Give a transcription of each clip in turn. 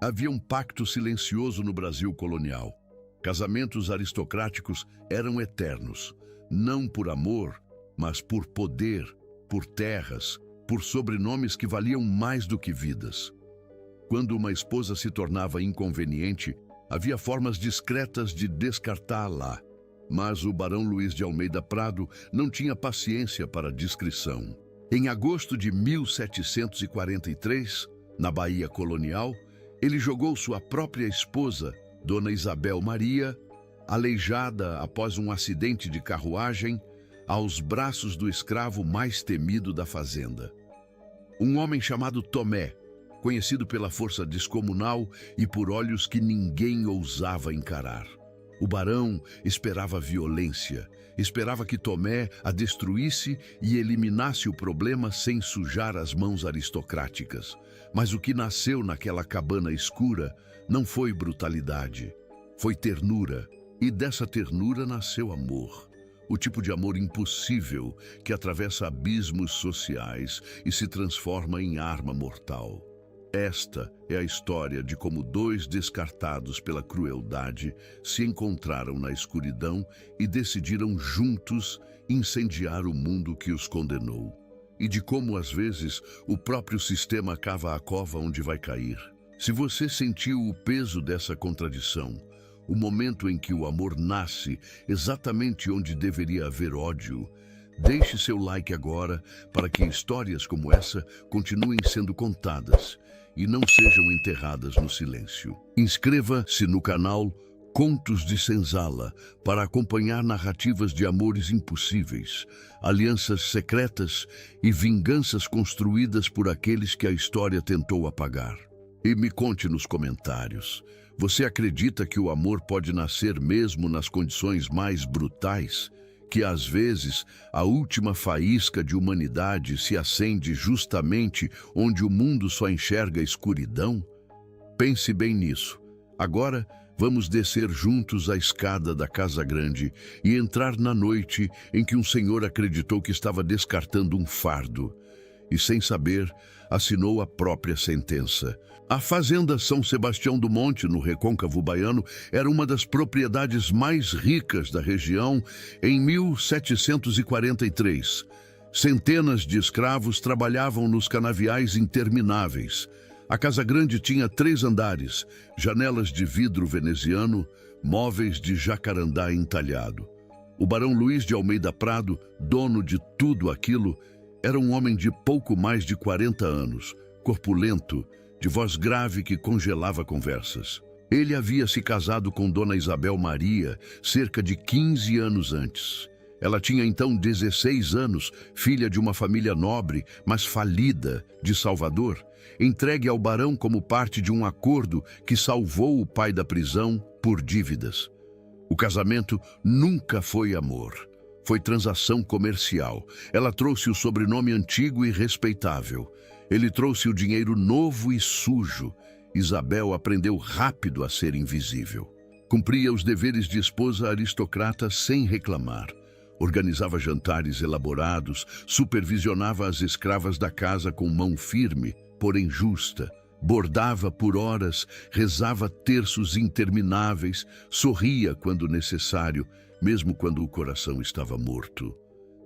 Havia um pacto silencioso no Brasil colonial. Casamentos aristocráticos eram eternos, não por amor, mas por poder, por terras, por sobrenomes que valiam mais do que vidas. Quando uma esposa se tornava inconveniente, havia formas discretas de descartá-la. Mas o barão Luiz de Almeida Prado não tinha paciência para discrição. Em agosto de 1743, na Bahia colonial, ele jogou sua própria esposa, Dona Isabel Maria, aleijada após um acidente de carruagem, aos braços do escravo mais temido da fazenda. Um homem chamado Tomé, conhecido pela força descomunal e por olhos que ninguém ousava encarar. O barão esperava violência, esperava que Tomé a destruísse e eliminasse o problema sem sujar as mãos aristocráticas. Mas o que nasceu naquela cabana escura não foi brutalidade, foi ternura, e dessa ternura nasceu amor. O tipo de amor impossível que atravessa abismos sociais e se transforma em arma mortal. Esta é a história de como dois descartados pela crueldade se encontraram na escuridão e decidiram juntos incendiar o mundo que os condenou. E de como, às vezes, o próprio sistema cava a cova onde vai cair. Se você sentiu o peso dessa contradição, o momento em que o amor nasce exatamente onde deveria haver ódio, deixe seu like agora para que histórias como essa continuem sendo contadas e não sejam enterradas no silêncio. Inscreva-se no canal Contos de Senzala para acompanhar narrativas de amores impossíveis, alianças secretas e vinganças construídas por aqueles que a história tentou apagar. E me conte nos comentários, você acredita que o amor pode nascer mesmo nas condições mais brutais? Que às vezes a última faísca de humanidade se acende justamente onde o mundo só enxerga escuridão? Pense bem nisso. Agora, vamos descer juntos a escada da Casa Grande e entrar na noite em que um senhor acreditou que estava descartando um fardo e, sem saber, assinou a própria sentença. A fazenda São Sebastião do Monte, no Recôncavo Baiano, era uma das propriedades mais ricas da região em 1743. Centenas de escravos trabalhavam nos canaviais intermináveis. A Casa Grande tinha 3 andares, janelas de vidro veneziano, móveis de jacarandá entalhado. O barão Luiz de Almeida Prado, dono de tudo aquilo, era um homem de pouco mais de 40 anos, corpulento, de voz grave que congelava conversas. Ele havia se casado com Dona Isabel Maria cerca de 15 anos antes. Ela tinha então 16 anos, filha de uma família nobre, mas falida, de Salvador, entregue ao barão como parte de um acordo que salvou o pai da prisão por dívidas. O casamento nunca foi amor. Foi transação comercial. Ela trouxe o sobrenome antigo e respeitável. Ele trouxe o dinheiro novo e sujo. Isabel aprendeu rápido a ser invisível. Cumpria os deveres de esposa aristocrata sem reclamar. Organizava jantares elaborados, supervisionava as escravas da casa com mão firme, porém justa. Bordava por horas, rezava terços intermináveis, sorria quando necessário, mesmo quando o coração estava morto.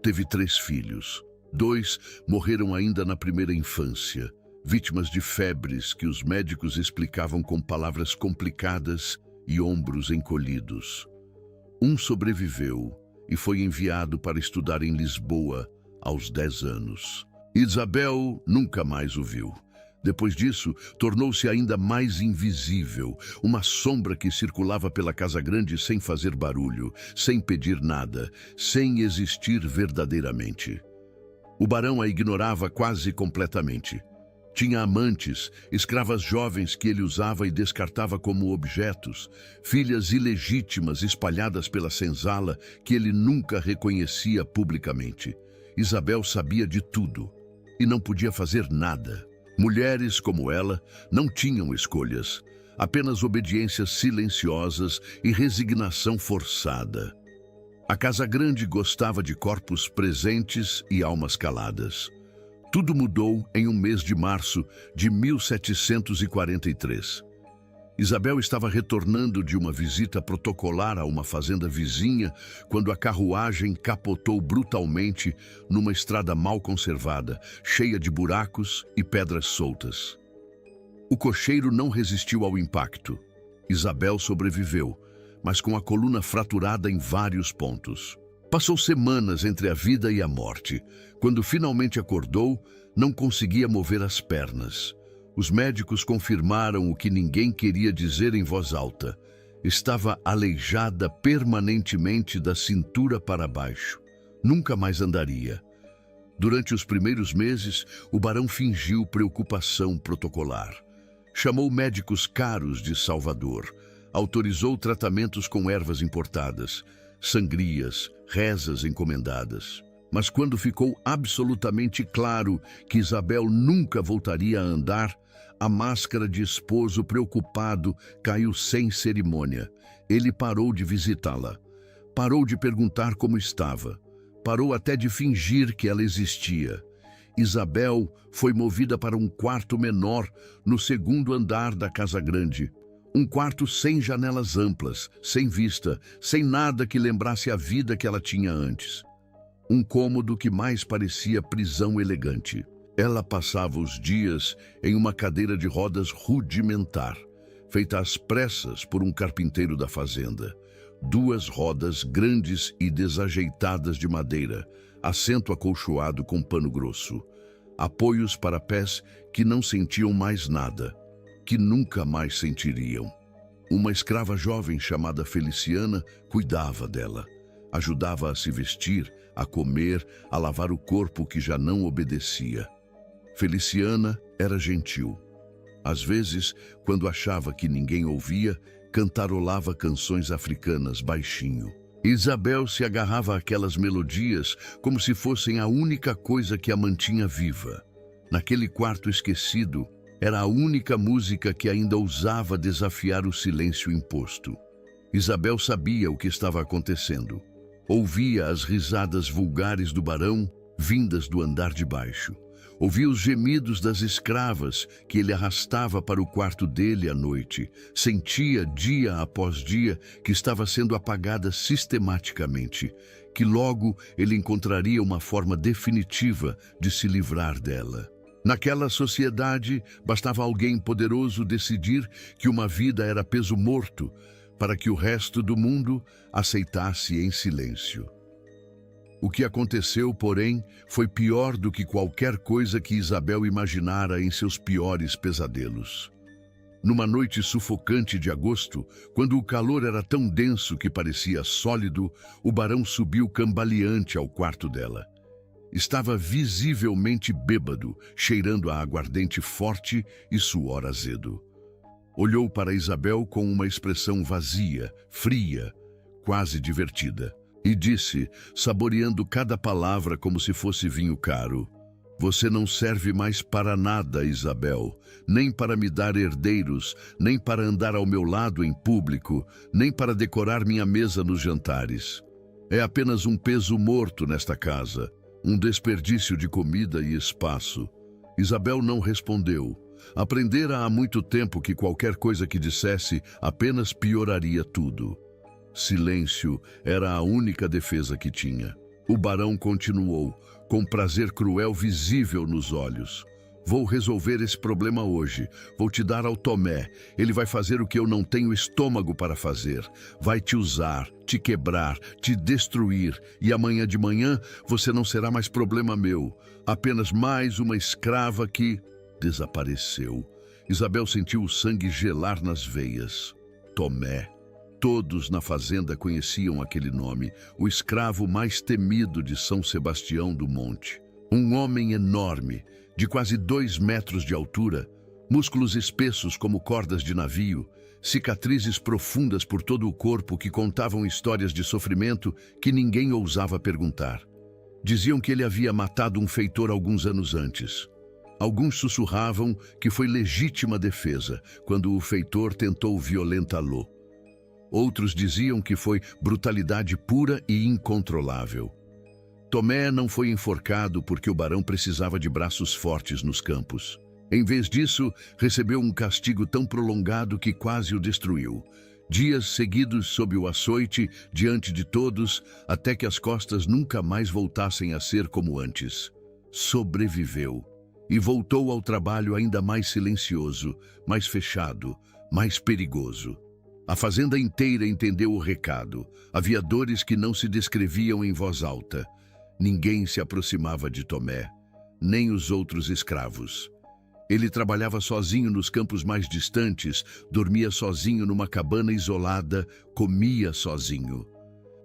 Teve 3 filhos. 2 morreram ainda na primeira infância, vítimas de febres que os médicos explicavam com palavras complicadas e ombros encolhidos. Um sobreviveu e foi enviado para estudar em Lisboa aos 10 anos. Isabel nunca mais o viu. Depois disso, tornou-se ainda mais invisível, uma sombra que circulava pela Casa Grande sem fazer barulho, sem pedir nada, sem existir verdadeiramente. O barão a ignorava quase completamente. Tinha amantes, escravas jovens que ele usava e descartava como objetos, filhas ilegítimas espalhadas pela senzala que ele nunca reconhecia publicamente. Isabel sabia de tudo e não podia fazer nada. Mulheres como ela não tinham escolhas, apenas obediências silenciosas e resignação forçada. A Casa Grande gostava de corpos presentes e almas caladas. Tudo mudou em um mês de março de 1743. Isabel estava retornando de uma visita protocolar a uma fazenda vizinha quando a carruagem capotou brutalmente numa estrada mal conservada, cheia de buracos e pedras soltas. O cocheiro não resistiu ao impacto. Isabel sobreviveu, mas com a coluna fraturada em vários pontos. Passou semanas entre a vida e a morte. Quando finalmente acordou, não conseguia mover as pernas. Os médicos confirmaram o que ninguém queria dizer em voz alta. Estava aleijada permanentemente da cintura para baixo. Nunca mais andaria. Durante os primeiros meses, o barão fingiu preocupação protocolar. Chamou médicos caros de Salvador. Autorizou tratamentos com ervas importadas, sangrias, rezas encomendadas. Mas quando ficou absolutamente claro que Isabel nunca voltaria a andar, a máscara de esposo preocupado caiu sem cerimônia. Ele parou de visitá-la. Parou de perguntar como estava. Parou até de fingir que ela existia. Isabel foi movida para um quarto menor no segundo andar da casa grande. Um quarto sem janelas amplas, sem vista, sem nada que lembrasse a vida que ela tinha antes. Um cômodo que mais parecia prisão elegante. Ela passava os dias em uma cadeira de rodas rudimentar, feita às pressas por um carpinteiro da fazenda. 2 rodas grandes e desajeitadas de madeira, assento acolchoado com pano grosso. Apoios para pés que não sentiam mais nada, que nunca mais sentiriam. Uma escrava jovem chamada Feliciana cuidava dela. Ajudava a se vestir, a comer, a lavar o corpo que já não obedecia. Feliciana era gentil. Às vezes, quando achava que ninguém ouvia, cantarolava canções africanas baixinho. Isabel se agarrava àquelas melodias como se fossem a única coisa que a mantinha viva. Naquele quarto esquecido, era a única música que ainda ousava desafiar o silêncio imposto. Isabel sabia o que estava acontecendo. Ouvia as risadas vulgares do barão, vindas do andar de baixo. Ouvia os gemidos das escravas que ele arrastava para o quarto dele à noite. Sentia, dia após dia, que estava sendo apagada sistematicamente, que logo ele encontraria uma forma definitiva de se livrar dela. Naquela sociedade, bastava alguém poderoso decidir que uma vida era peso morto, para que o resto do mundo aceitasse em silêncio. O que aconteceu, porém, foi pior do que qualquer coisa que Isabel imaginara em seus piores pesadelos. Numa noite sufocante de agosto, quando o calor era tão denso que parecia sólido, o barão subiu cambaleante ao quarto dela. Estava visivelmente bêbado, cheirando a aguardente forte e suor azedo. Olhou para Isabel com uma expressão vazia, fria, quase divertida. E disse, saboreando cada palavra como se fosse vinho caro: "Você não serve mais para nada, Isabel, nem para me dar herdeiros, nem para andar ao meu lado em público, nem para decorar minha mesa nos jantares. É apenas um peso morto nesta casa, um desperdício de comida e espaço." Isabel não respondeu. Aprendera há muito tempo que qualquer coisa que dissesse apenas pioraria tudo. Silêncio era a única defesa que tinha. O barão continuou, com prazer cruel visível nos olhos. "Vou resolver esse problema hoje. Vou te dar ao Tomé. Ele vai fazer o que eu não tenho estômago para fazer. Vai te usar, te quebrar, te destruir. E amanhã de manhã você não será mais problema meu. Apenas mais uma escrava que..." Desapareceu. Isabel sentiu o sangue gelar nas veias. Tomé. Todos na fazenda conheciam aquele nome, o escravo mais temido de São Sebastião do Monte. Um homem enorme, de quase 2 metros de altura, músculos espessos como cordas de navio, cicatrizes profundas por todo o corpo que contavam histórias de sofrimento que ninguém ousava perguntar. Diziam que ele havia matado um feitor alguns anos antes. Alguns sussurravam que foi legítima defesa, quando o feitor tentou violentá-lo. Outros diziam que foi brutalidade pura e incontrolável. Tomé não foi enforcado porque o barão precisava de braços fortes nos campos. Em vez disso, recebeu um castigo tão prolongado que quase o destruiu. Dias seguidos sob o açoite, diante de todos, até que as costas nunca mais voltassem a ser como antes. Sobreviveu e voltou ao trabalho ainda mais silencioso, mais fechado, mais perigoso. A fazenda inteira entendeu o recado. Havia dores que não se descreviam em voz alta. Ninguém se aproximava de Tomé, nem os outros escravos. Ele trabalhava sozinho nos campos mais distantes, dormia sozinho numa cabana isolada, comia sozinho.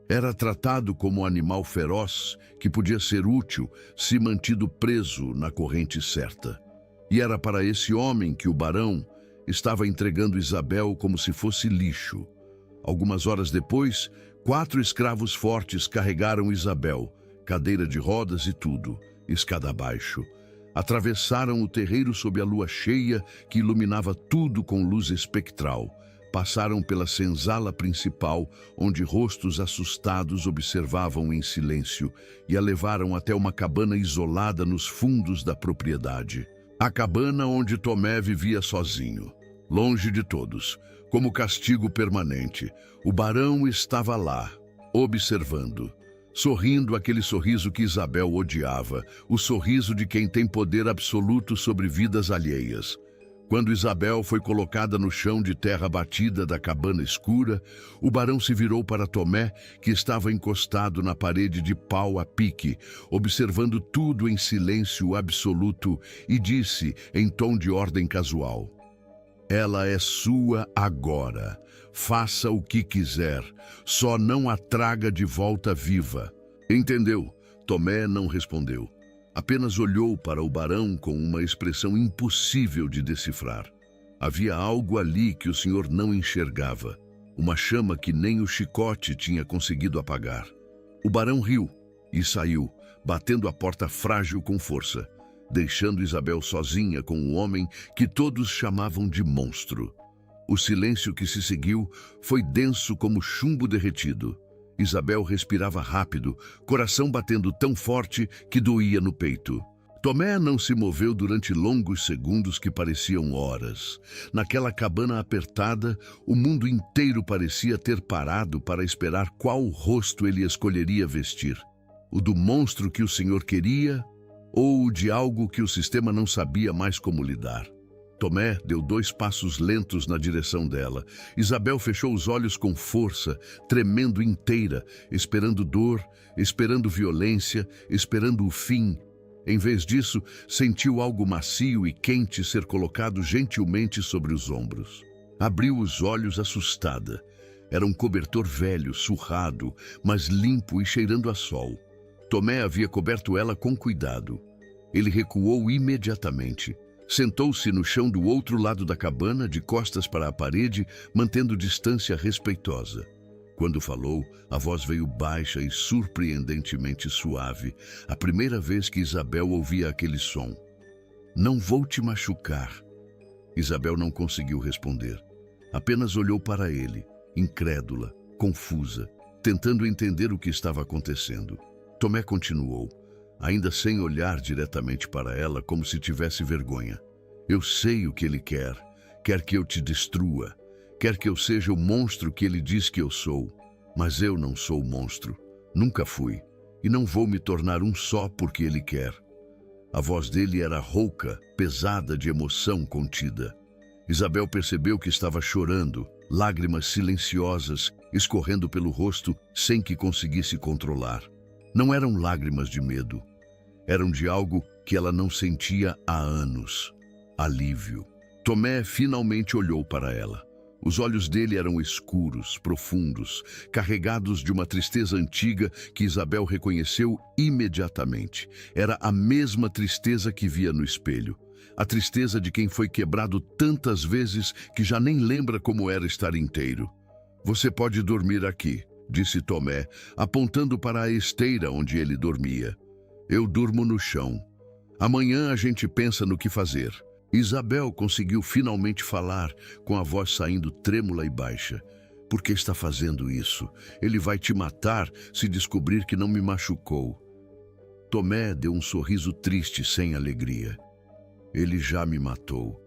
Era tratado como um animal feroz que podia ser útil se mantido preso na corrente certa. E era para esse homem que o barão estava entregando Isabel como se fosse lixo. Algumas horas depois, 4 escravos fortes carregaram Isabel, cadeira de rodas e tudo, escada abaixo. Atravessaram o terreiro sob a lua cheia, que iluminava tudo com luz espectral. Passaram pela senzala principal, onde rostos assustados observavam em silêncio, e a levaram até uma cabana isolada nos fundos da propriedade. A cabana onde Tomé vivia sozinho, longe de todos, como castigo permanente. O barão estava lá, observando. Sorrindo aquele sorriso que Isabel odiava, o sorriso de quem tem poder absoluto sobre vidas alheias. Quando Isabel foi colocada no chão de terra batida da cabana escura, o barão se virou para Tomé, que estava encostado na parede de pau a pique, observando tudo em silêncio absoluto, e disse, em tom de ordem casual: "Ela é sua agora. Faça o que quiser, só não a traga de volta viva." Entendeu? Tomé não respondeu. Apenas olhou para o barão com uma expressão impossível de decifrar. Havia algo ali que o senhor não enxergava, uma chama que nem o chicote tinha conseguido apagar. O barão riu e saiu, batendo a porta frágil com força, deixando Isabel sozinha com o homem que todos chamavam de monstro. O silêncio que se seguiu foi denso como chumbo derretido. Isabel respirava rápido, coração batendo tão forte que doía no peito. Tomé não se moveu durante longos segundos que pareciam horas. Naquela cabana apertada, o mundo inteiro parecia ter parado para esperar qual rosto ele escolheria vestir. O do monstro que o senhor queria ou o de algo que o sistema não sabia mais como lidar. Tomé deu 2 passos lentos na direção dela. Isabel fechou os olhos com força, tremendo inteira, esperando dor, esperando violência, esperando o fim. Em vez disso, sentiu algo macio e quente ser colocado gentilmente sobre os ombros. Abriu os olhos assustada. Era um cobertor velho, surrado, mas limpo e cheirando a sol. Tomé havia coberto ela com cuidado. Ele recuou imediatamente. Sentou-se no chão do outro lado da cabana, de costas para a parede, mantendo distância respeitosa. Quando falou, a voz veio baixa e surpreendentemente suave, a primeira vez que Isabel ouvia aquele som. "Não vou te machucar." Isabel não conseguiu responder. Apenas olhou para ele, incrédula, confusa, tentando entender o que estava acontecendo. Tomé continuou, ainda sem olhar diretamente para ela, como se tivesse vergonha. "Eu sei o que ele quer. Quer que eu te destrua. Quer que eu seja o monstro que ele diz que eu sou. Mas eu não sou o monstro. Nunca fui. E não vou me tornar um só porque ele quer." A voz dele era rouca, pesada de emoção contida. Isabel percebeu que estava chorando, lágrimas silenciosas escorrendo pelo rosto sem que conseguisse controlar. Não eram lágrimas de medo. Eram de algo que ela não sentia há anos. Alívio. Tomé finalmente olhou para ela. Os olhos dele eram escuros, profundos, carregados de uma tristeza antiga que Isabel reconheceu imediatamente. Era a mesma tristeza que via no espelho. A tristeza de quem foi quebrado tantas vezes que já nem lembra como era estar inteiro. "Você pode dormir aqui", disse Tomé, apontando para a esteira onde ele dormia. "Eu durmo no chão. Amanhã a gente pensa no que fazer." Isabel conseguiu finalmente falar, com a voz saindo trêmula e baixa. "Por que está fazendo isso? Ele vai te matar se descobrir que não me machucou." Tomé deu um sorriso triste, sem alegria. Ele já me matou.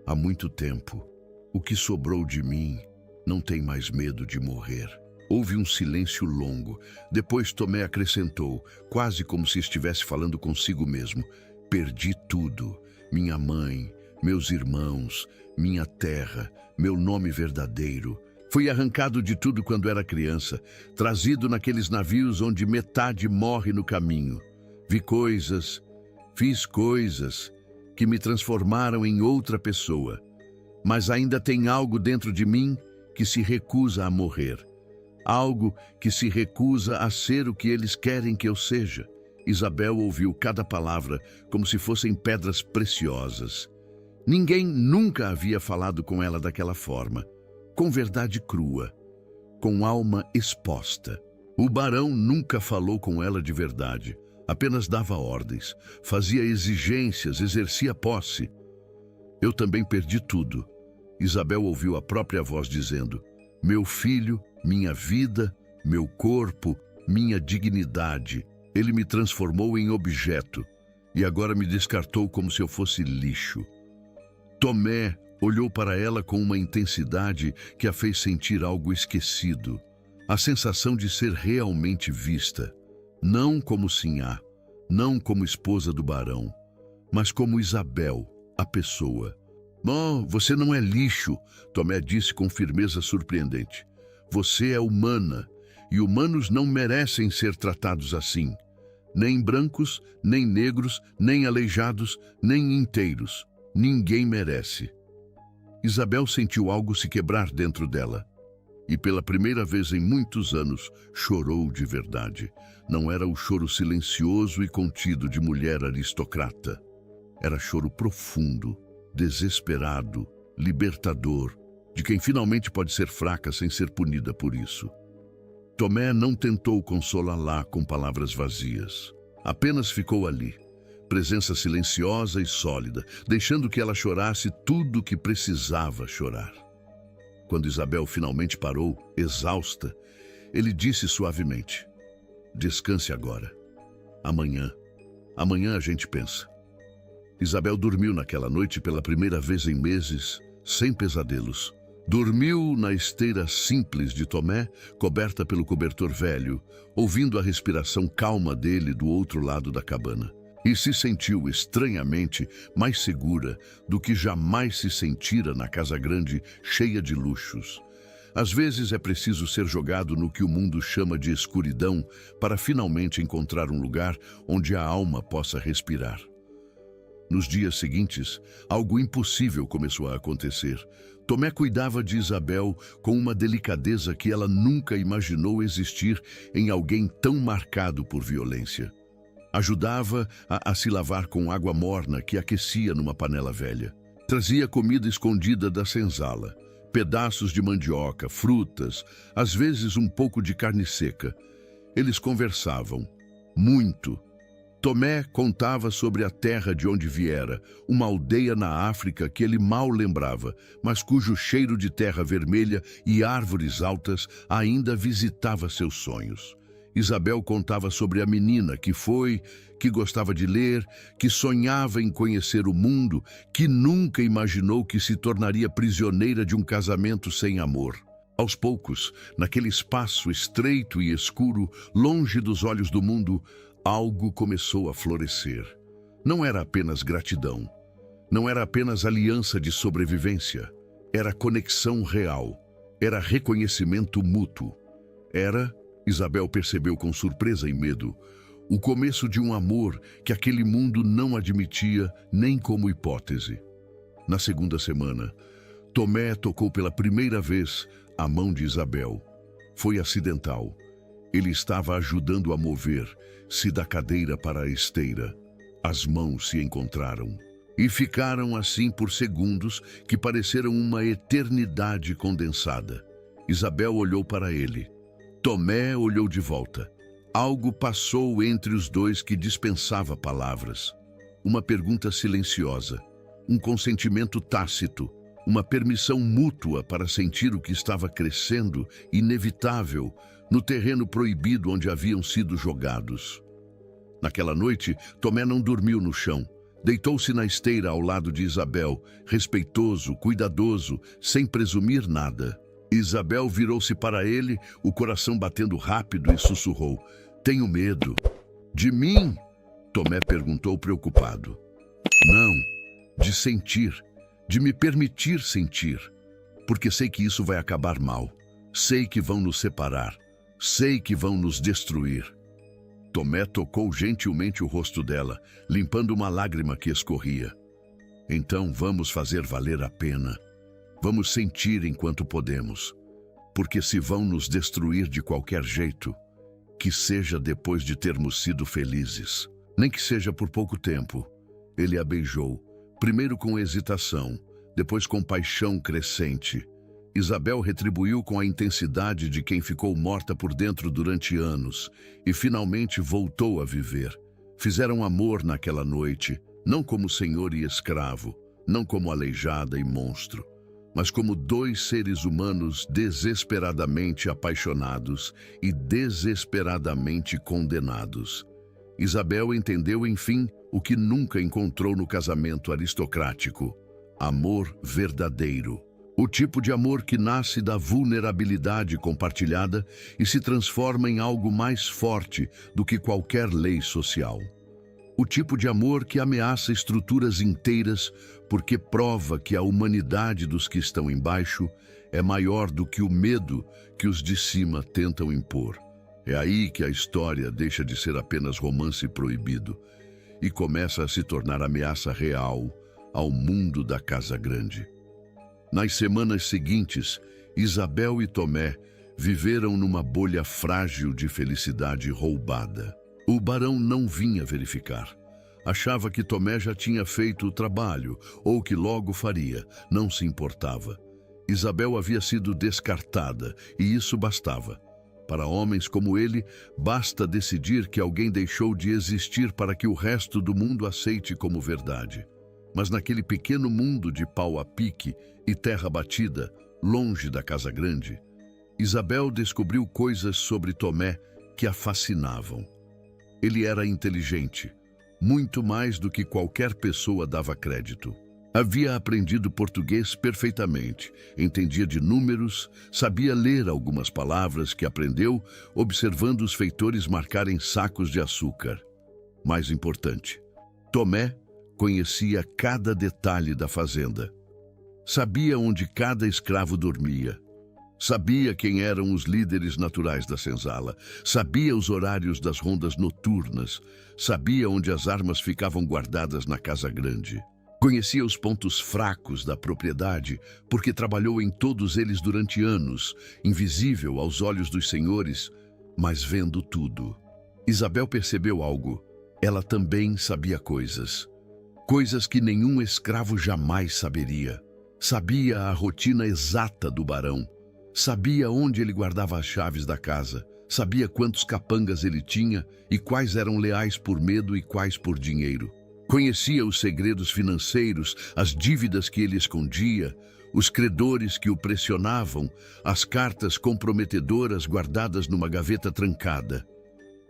Há muito tempo. O que sobrou de mim não tem mais medo de morrer. Houve um silêncio longo. Depois Tomé acrescentou, quase como se estivesse falando consigo mesmo: perdi tudo. Minha mãe, meus irmãos, minha terra, meu nome verdadeiro. Fui arrancado de tudo quando era criança, trazido naqueles navios onde metade morre no caminho. Fiz coisas que me transformaram em outra pessoa. Mas ainda tem algo dentro de mim que se recusa a morrer. Algo que se recusa a ser o que eles querem que eu seja. Isabel ouviu cada palavra como se fossem pedras preciosas. Ninguém nunca havia falado com ela daquela forma, com verdade crua, com alma exposta. O barão nunca falou com ela de verdade, apenas dava ordens, fazia exigências, exercia posse. Eu também perdi tudo. Isabel ouviu a própria voz dizendo: meu filho, minha vida, meu corpo, minha dignidade. Ele me transformou em objeto e agora me descartou como se eu fosse lixo. Tomé olhou para ela com uma intensidade que a fez sentir algo esquecido. A sensação de ser realmente vista, não como Sinhá, não como esposa do barão, mas como Isabel, a pessoa. Oh, você não é lixo, Tomé disse com firmeza surpreendente. Você é humana, e humanos não merecem ser tratados assim. Nem brancos, nem negros, nem aleijados, nem inteiros. Ninguém merece. Isabel sentiu algo se quebrar dentro dela. E pela primeira vez em muitos anos, chorou de verdade. Não era o choro silencioso e contido de mulher aristocrata. Era choro profundo, desesperado, libertador, de quem finalmente pode ser fraca sem ser punida por isso. Tomé não tentou consolá-la com palavras vazias. Apenas ficou ali, presença silenciosa e sólida, deixando que ela chorasse tudo o que precisava chorar. Quando Isabel finalmente parou, exausta, ele disse suavemente: descanse agora. Amanhã a gente pensa. Isabel dormiu naquela noite pela primeira vez em meses, sem pesadelos. Dormiu na esteira simples de Tomé, coberta pelo cobertor velho, ouvindo a respiração calma dele do outro lado da cabana. E se sentiu estranhamente mais segura do que jamais se sentira na casa grande, cheia de luxos. Às vezes é preciso ser jogado no que o mundo chama de escuridão para finalmente encontrar um lugar onde a alma possa respirar. Nos dias seguintes, algo impossível começou a acontecer. Tomé cuidava de Isabel com uma delicadeza que ela nunca imaginou existir em alguém tão marcado por violência. Ajudava a se lavar com água morna que aquecia numa panela velha. Trazia comida escondida da senzala, pedaços de mandioca, frutas, às vezes um pouco de carne seca. Eles conversavam, muito. Tomé contava sobre a terra de onde viera, uma aldeia na África que ele mal lembrava, mas cujo cheiro de terra vermelha e árvores altas ainda visitava seus sonhos. Isabel contava sobre a menina que gostava de ler, que sonhava em conhecer o mundo, que nunca imaginou que se tornaria prisioneira de um casamento sem amor. Aos poucos, naquele espaço estreito e escuro, longe dos olhos do mundo, algo começou a florescer. Não era apenas gratidão, não era apenas aliança de sobrevivência, era conexão real, era reconhecimento mútuo. Isabel percebeu com surpresa e medo, o começo de um amor que aquele mundo não admitia nem como hipótese. Na segunda semana, Tomé tocou pela primeira vez a mão de Isabel. Foi acidental. Ele estava ajudando a mover-se da cadeira para a esteira. As mãos se encontraram. E ficaram assim por segundos que pareceram uma eternidade condensada. Isabel olhou para ele. Tomé olhou de volta. Algo passou entre os dois que dispensava palavras. Uma pergunta silenciosa, um consentimento tácito, uma permissão mútua para sentir o que estava crescendo, inevitável, no terreno proibido onde haviam sido jogados. Naquela noite, Tomé não dormiu no chão. Deitou-se na esteira ao lado de Isabel, respeitoso, cuidadoso, sem presumir nada. Isabel virou-se para ele, o coração batendo rápido, e sussurrou: "Tenho medo." "De mim?" Tomé perguntou preocupado. "Não, de sentir, de me permitir sentir. Porque sei que isso vai acabar mal. Sei que vão nos separar. Sei que vão nos destruir." Tomé tocou gentilmente o rosto dela, limpando uma lágrima que escorria. "Então vamos fazer valer a pena. Vamos sentir enquanto podemos. Porque se vão nos destruir de qualquer jeito, que seja depois de termos sido felizes. Nem que seja por pouco tempo." Ele a beijou, primeiro com hesitação, depois com paixão crescente. Isabel retribuiu com a intensidade de quem ficou morta por dentro durante anos e finalmente voltou a viver. Fizeram amor naquela noite, não como senhor e escravo, não como aleijada e monstro, mas como dois seres humanos desesperadamente apaixonados e desesperadamente condenados. Isabel entendeu, enfim, o que nunca encontrou no casamento aristocrático: amor verdadeiro. O tipo de amor que nasce da vulnerabilidade compartilhada e se transforma em algo mais forte do que qualquer lei social. O tipo de amor que ameaça estruturas inteiras porque prova que a humanidade dos que estão embaixo é maior do que o medo que os de cima tentam impor. É aí que a história deixa de ser apenas romance proibido e começa a se tornar ameaça real ao mundo da Casa Grande. Nas semanas seguintes, Isabel e Tomé viveram numa bolha frágil de felicidade roubada. O barão não vinha verificar. Achava que Tomé já tinha feito o trabalho, ou que logo faria, não se importava. Isabel havia sido descartada, e isso bastava. Para homens como ele, basta decidir que alguém deixou de existir para que o resto do mundo aceite como verdade. Mas naquele pequeno mundo de pau a pique e terra batida, longe da Casa Grande, Isabel descobriu coisas sobre Tomé que a fascinavam. Ele era inteligente, muito mais do que qualquer pessoa dava crédito. Havia aprendido português perfeitamente, entendia de números, sabia ler algumas palavras que aprendeu observando os feitores marcarem sacos de açúcar. Mais importante, Tomé conhecia cada detalhe da fazenda. Sabia onde cada escravo dormia. Sabia quem eram os líderes naturais da senzala. Sabia os horários das rondas noturnas. Sabia onde as armas ficavam guardadas na Casa Grande. Conhecia os pontos fracos da propriedade, porque trabalhou em todos eles durante anos, invisível aos olhos dos senhores, mas vendo tudo. Isabel percebeu algo. Ela também sabia coisas. Coisas que nenhum escravo jamais saberia. Sabia a rotina exata do barão. Sabia onde ele guardava as chaves da casa. Sabia quantos capangas ele tinha e quais eram leais por medo e quais por dinheiro. Conhecia os segredos financeiros, as dívidas que ele escondia, os credores que o pressionavam, as cartas comprometedoras guardadas numa gaveta trancada.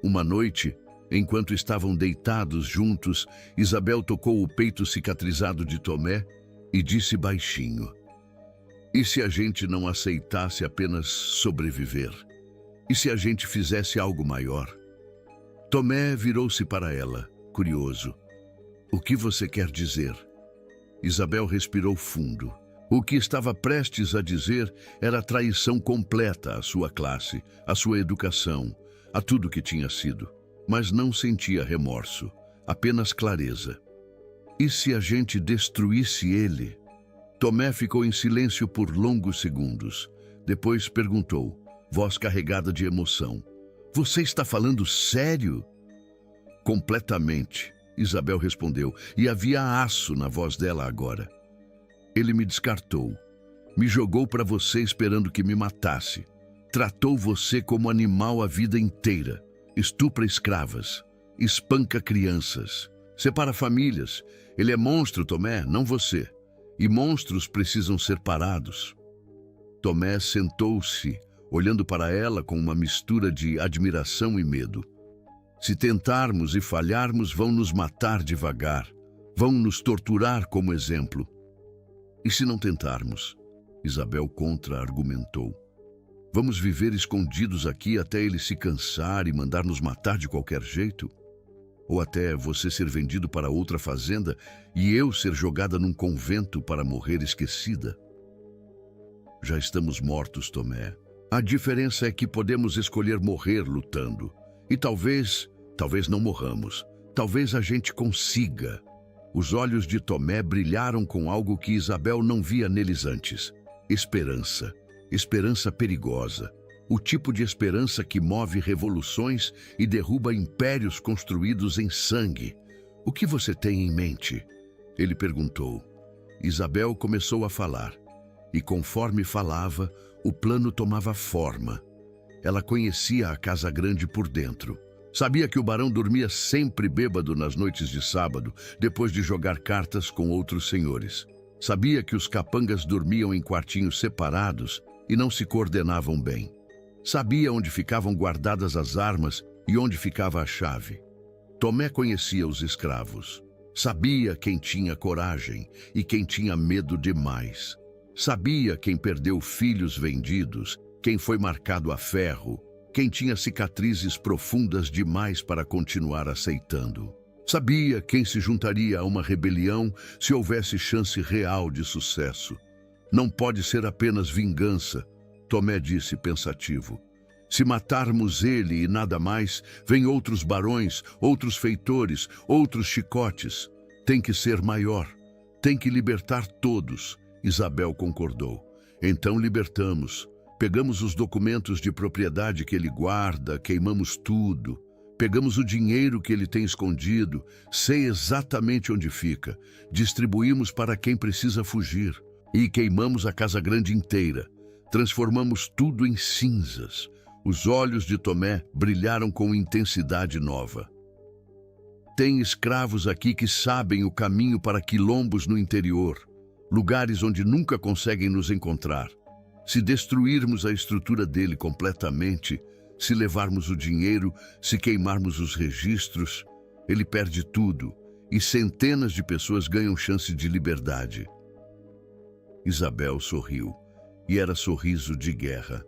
Uma noite, enquanto estavam deitados juntos, Isabel tocou o peito cicatrizado de Tomé e disse baixinho: "E se a gente não aceitasse apenas sobreviver? E se a gente fizesse algo maior?" Tomé virou-se para ela, curioso. "O que você quer dizer?" Isabel respirou fundo. O que estava prestes a dizer era traição completa à sua classe, à sua educação, a tudo que tinha sido. Mas não sentia remorso, apenas clareza. E se a gente destruísse ele? Tomé ficou em silêncio por longos segundos. Depois perguntou, voz carregada de emoção: "Você está falando sério?" "Completamente", Isabel respondeu, e havia aço na voz dela agora. "Ele me descartou. Me jogou para você esperando que me matasse. Tratou você como animal a vida inteira. Estupra escravas. Espanca crianças. Separa famílias. Ele é monstro, Tomé, não você. E monstros precisam ser parados." Tomé sentou-se, olhando para ela com uma mistura de admiração e medo. "Se tentarmos e falharmos, vão nos matar devagar. Vão nos torturar como exemplo. E se não tentarmos? Isabel contra-argumentou. Vamos viver escondidos aqui até ele se cansar e mandar nos matar de qualquer jeito? Ou até você ser vendido para outra fazenda e eu ser jogada num convento para morrer esquecida? Já estamos mortos, Tomé. A diferença é que podemos escolher morrer lutando. E talvez não morramos. Talvez a gente consiga. Os olhos de Tomé brilharam com algo que Isabel não via neles antes. Esperança. Esperança perigosa. O tipo de esperança que move revoluções e derruba impérios construídos em sangue. O que você tem em mente? Ele perguntou. Isabel começou a falar. E conforme falava, o plano tomava forma. Ela conhecia a Casa Grande por dentro. Sabia que o barão dormia sempre bêbado nas noites de sábado, depois de jogar cartas com outros senhores. Sabia que os capangas dormiam em quartinhos separados e não se coordenavam bem. Sabia onde ficavam guardadas as armas e onde ficava a chave. Tomé conhecia os escravos. Sabia quem tinha coragem e quem tinha medo demais. Sabia quem perdeu filhos vendidos, quem foi marcado a ferro, quem tinha cicatrizes profundas demais para continuar aceitando. Sabia quem se juntaria a uma rebelião se houvesse chance real de sucesso. Não pode ser apenas vingança, Tomé disse pensativo. Se matarmos ele e nada mais, vêm outros barões, outros feitores, outros chicotes. Tem que ser maior, tem que libertar todos. Isabel concordou. Então libertamos. Pegamos os documentos de propriedade que ele guarda, queimamos tudo. Pegamos o dinheiro que ele tem escondido, sei exatamente onde fica. Distribuímos para quem precisa fugir. E queimamos a Casa Grande inteira. Transformamos tudo em cinzas. Os olhos de Tomé brilharam com intensidade nova. Tem escravos aqui que sabem o caminho para quilombos no interior. Lugares onde nunca conseguem nos encontrar. Se destruirmos a estrutura dele completamente, se levarmos o dinheiro, se queimarmos os registros, ele perde tudo e centenas de pessoas ganham chance de liberdade. Isabel sorriu, e era sorriso de guerra.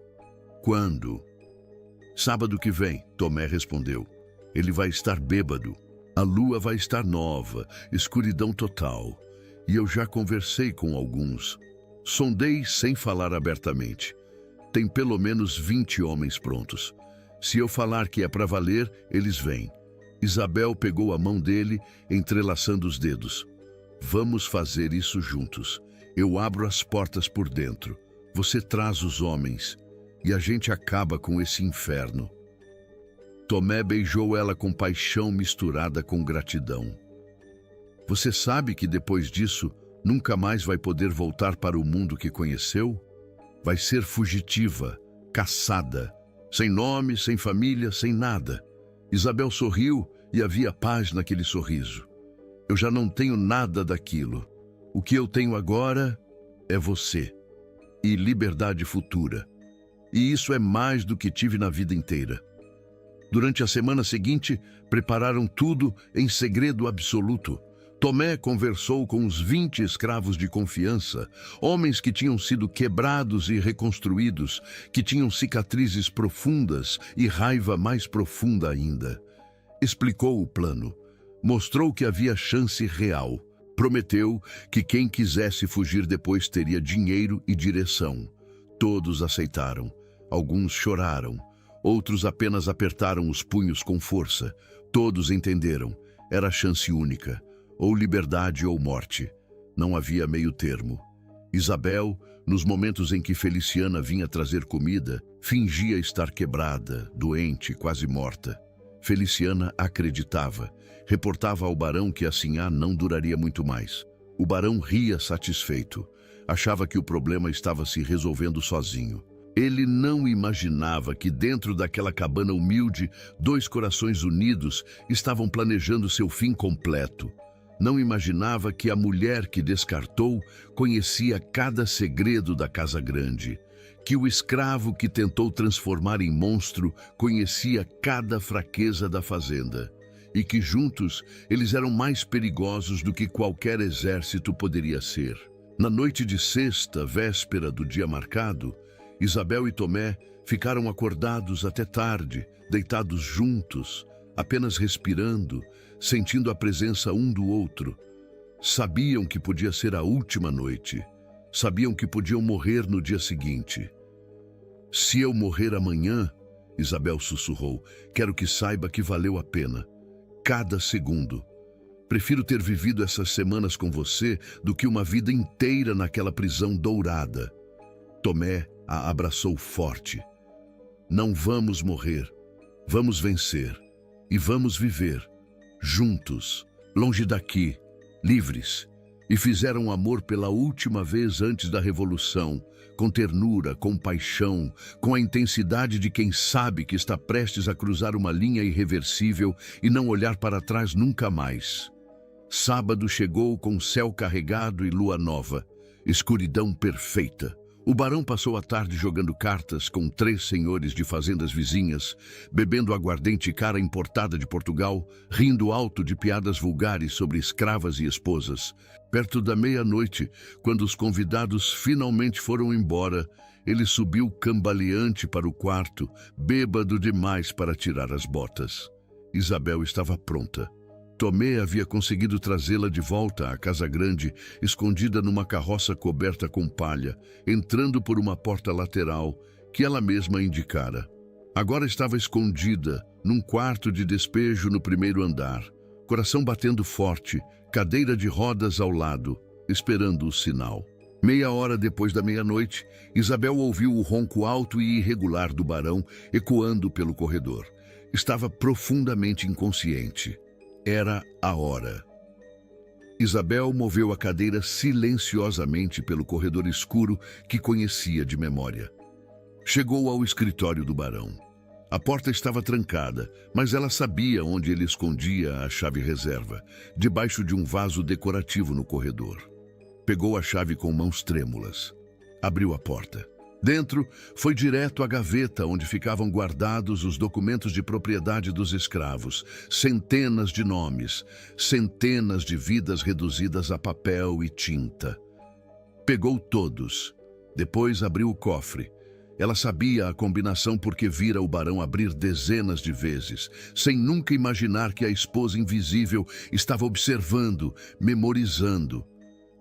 Quando? Sábado que vem, Tomé respondeu. Ele vai estar bêbado. A lua vai estar nova, escuridão total. E eu já conversei com alguns. Sondei sem falar abertamente. Tem pelo menos 20 homens prontos. Se eu falar que é para valer, eles vêm. Isabel pegou a mão dele, entrelaçando os dedos. Vamos fazer isso juntos. Eu abro as portas por dentro. Você traz os homens. E a gente acaba com esse inferno. Tomé beijou ela com paixão misturada com gratidão. Você sabe que depois disso, nunca mais vai poder voltar para o mundo que conheceu? Vai ser fugitiva, caçada, sem nome, sem família, sem nada. Isabel sorriu e havia paz naquele sorriso. Eu já não tenho nada daquilo. O que eu tenho agora é você e liberdade futura. E isso é mais do que tive na vida inteira. Durante a semana seguinte, prepararam tudo em segredo absoluto. Tomé conversou com os 20 escravos de confiança, homens que tinham sido quebrados e reconstruídos, que tinham cicatrizes profundas e raiva mais profunda ainda. Explicou o plano, mostrou que havia chance real, prometeu que quem quisesse fugir depois teria dinheiro e direção. Todos aceitaram, alguns choraram, outros apenas apertaram os punhos com força. Todos entenderam, era chance única. Ou liberdade ou morte. Não havia meio termo. Isabel, nos momentos em que Feliciana vinha trazer comida, fingia estar quebrada, doente, quase morta. Feliciana acreditava. Reportava ao barão que a Sinhá não duraria muito mais. O barão ria satisfeito. Achava que o problema estava se resolvendo sozinho. Ele não imaginava que dentro daquela cabana humilde, 2 corações unidos estavam planejando seu fim completo. Não imaginava que a mulher que descartou conhecia cada segredo da Casa Grande, que o escravo que tentou transformar em monstro conhecia cada fraqueza da fazenda, e que juntos eles eram mais perigosos do que qualquer exército poderia ser. Na noite de sexta, véspera do dia marcado, Isabel e Tomé ficaram acordados até tarde, deitados juntos, apenas respirando, sentindo a presença um do outro. Sabiam que podia ser a última noite. Sabiam que podiam morrer no dia seguinte. Se eu morrer amanhã, Isabel sussurrou, quero que saiba que valeu a pena. Cada segundo. Prefiro ter vivido essas semanas com você do que uma vida inteira naquela prisão dourada. Tomé a abraçou forte. Não vamos morrer. Vamos vencer. E vamos viver. Juntos. Longe daqui. Livres. E fizeram amor pela última vez antes da Revolução, com ternura, com paixão, com a intensidade de quem sabe que está prestes a cruzar uma linha irreversível e não olhar para trás nunca mais. Sábado chegou com céu carregado e lua nova, escuridão perfeita. O barão passou a tarde jogando cartas com 3 senhores de fazendas vizinhas, bebendo aguardente cara importada de Portugal, rindo alto de piadas vulgares sobre escravas e esposas. Perto da meia-noite, quando os convidados finalmente foram embora, ele subiu cambaleante para o quarto, bêbado demais para tirar as botas. Isabel estava pronta. Tomé havia conseguido trazê-la de volta à casa grande, escondida numa carroça coberta com palha, entrando por uma porta lateral que ela mesma indicara. Agora estava escondida, num quarto de despejo no primeiro andar, coração batendo forte, cadeira de rodas ao lado, esperando o sinal. Meia hora depois da meia-noite, Isabel ouviu o ronco alto e irregular do barão ecoando pelo corredor. Estava profundamente inconsciente. Era a hora. Isabel moveu a cadeira silenciosamente pelo corredor escuro que conhecia de memória. Chegou ao escritório do barão. A porta estava trancada, mas ela sabia onde ele escondia a chave reserva, debaixo de um vaso decorativo no corredor. Pegou a chave com mãos trêmulas. Abriu a porta. Dentro, foi direto à gaveta onde ficavam guardados os documentos de propriedade dos escravos, centenas de nomes, centenas de vidas reduzidas a papel e tinta. Pegou todos. Depois abriu o cofre. Ela sabia a combinação porque vira o barão abrir dezenas de vezes, sem nunca imaginar que a esposa invisível estava observando, memorizando.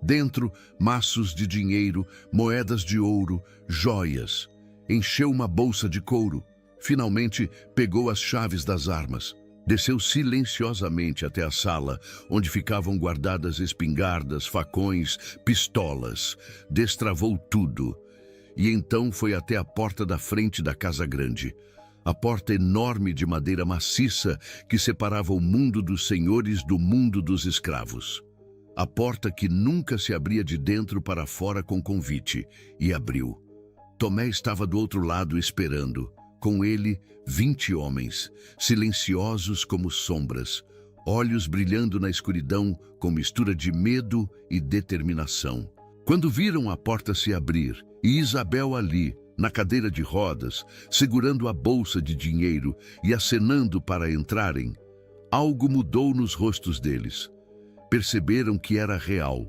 Dentro, maços de dinheiro, moedas de ouro, joias. Encheu uma bolsa de couro. Finalmente, pegou as chaves das armas. Desceu silenciosamente até a sala, onde ficavam guardadas espingardas, facões, pistolas. Destravou tudo. E então foi até a porta da frente da casa grande. A porta enorme de madeira maciça que separava o mundo dos senhores do mundo dos escravos. A porta que nunca se abria de dentro para fora com convite, e abriu. Tomé estava do outro lado esperando. Com ele, 20 homens, silenciosos como sombras, olhos brilhando na escuridão com mistura de medo e determinação. Quando viram a porta se abrir e Isabel ali, na cadeira de rodas, segurando a bolsa de dinheiro e acenando para entrarem, algo mudou nos rostos deles. Perceberam que era real,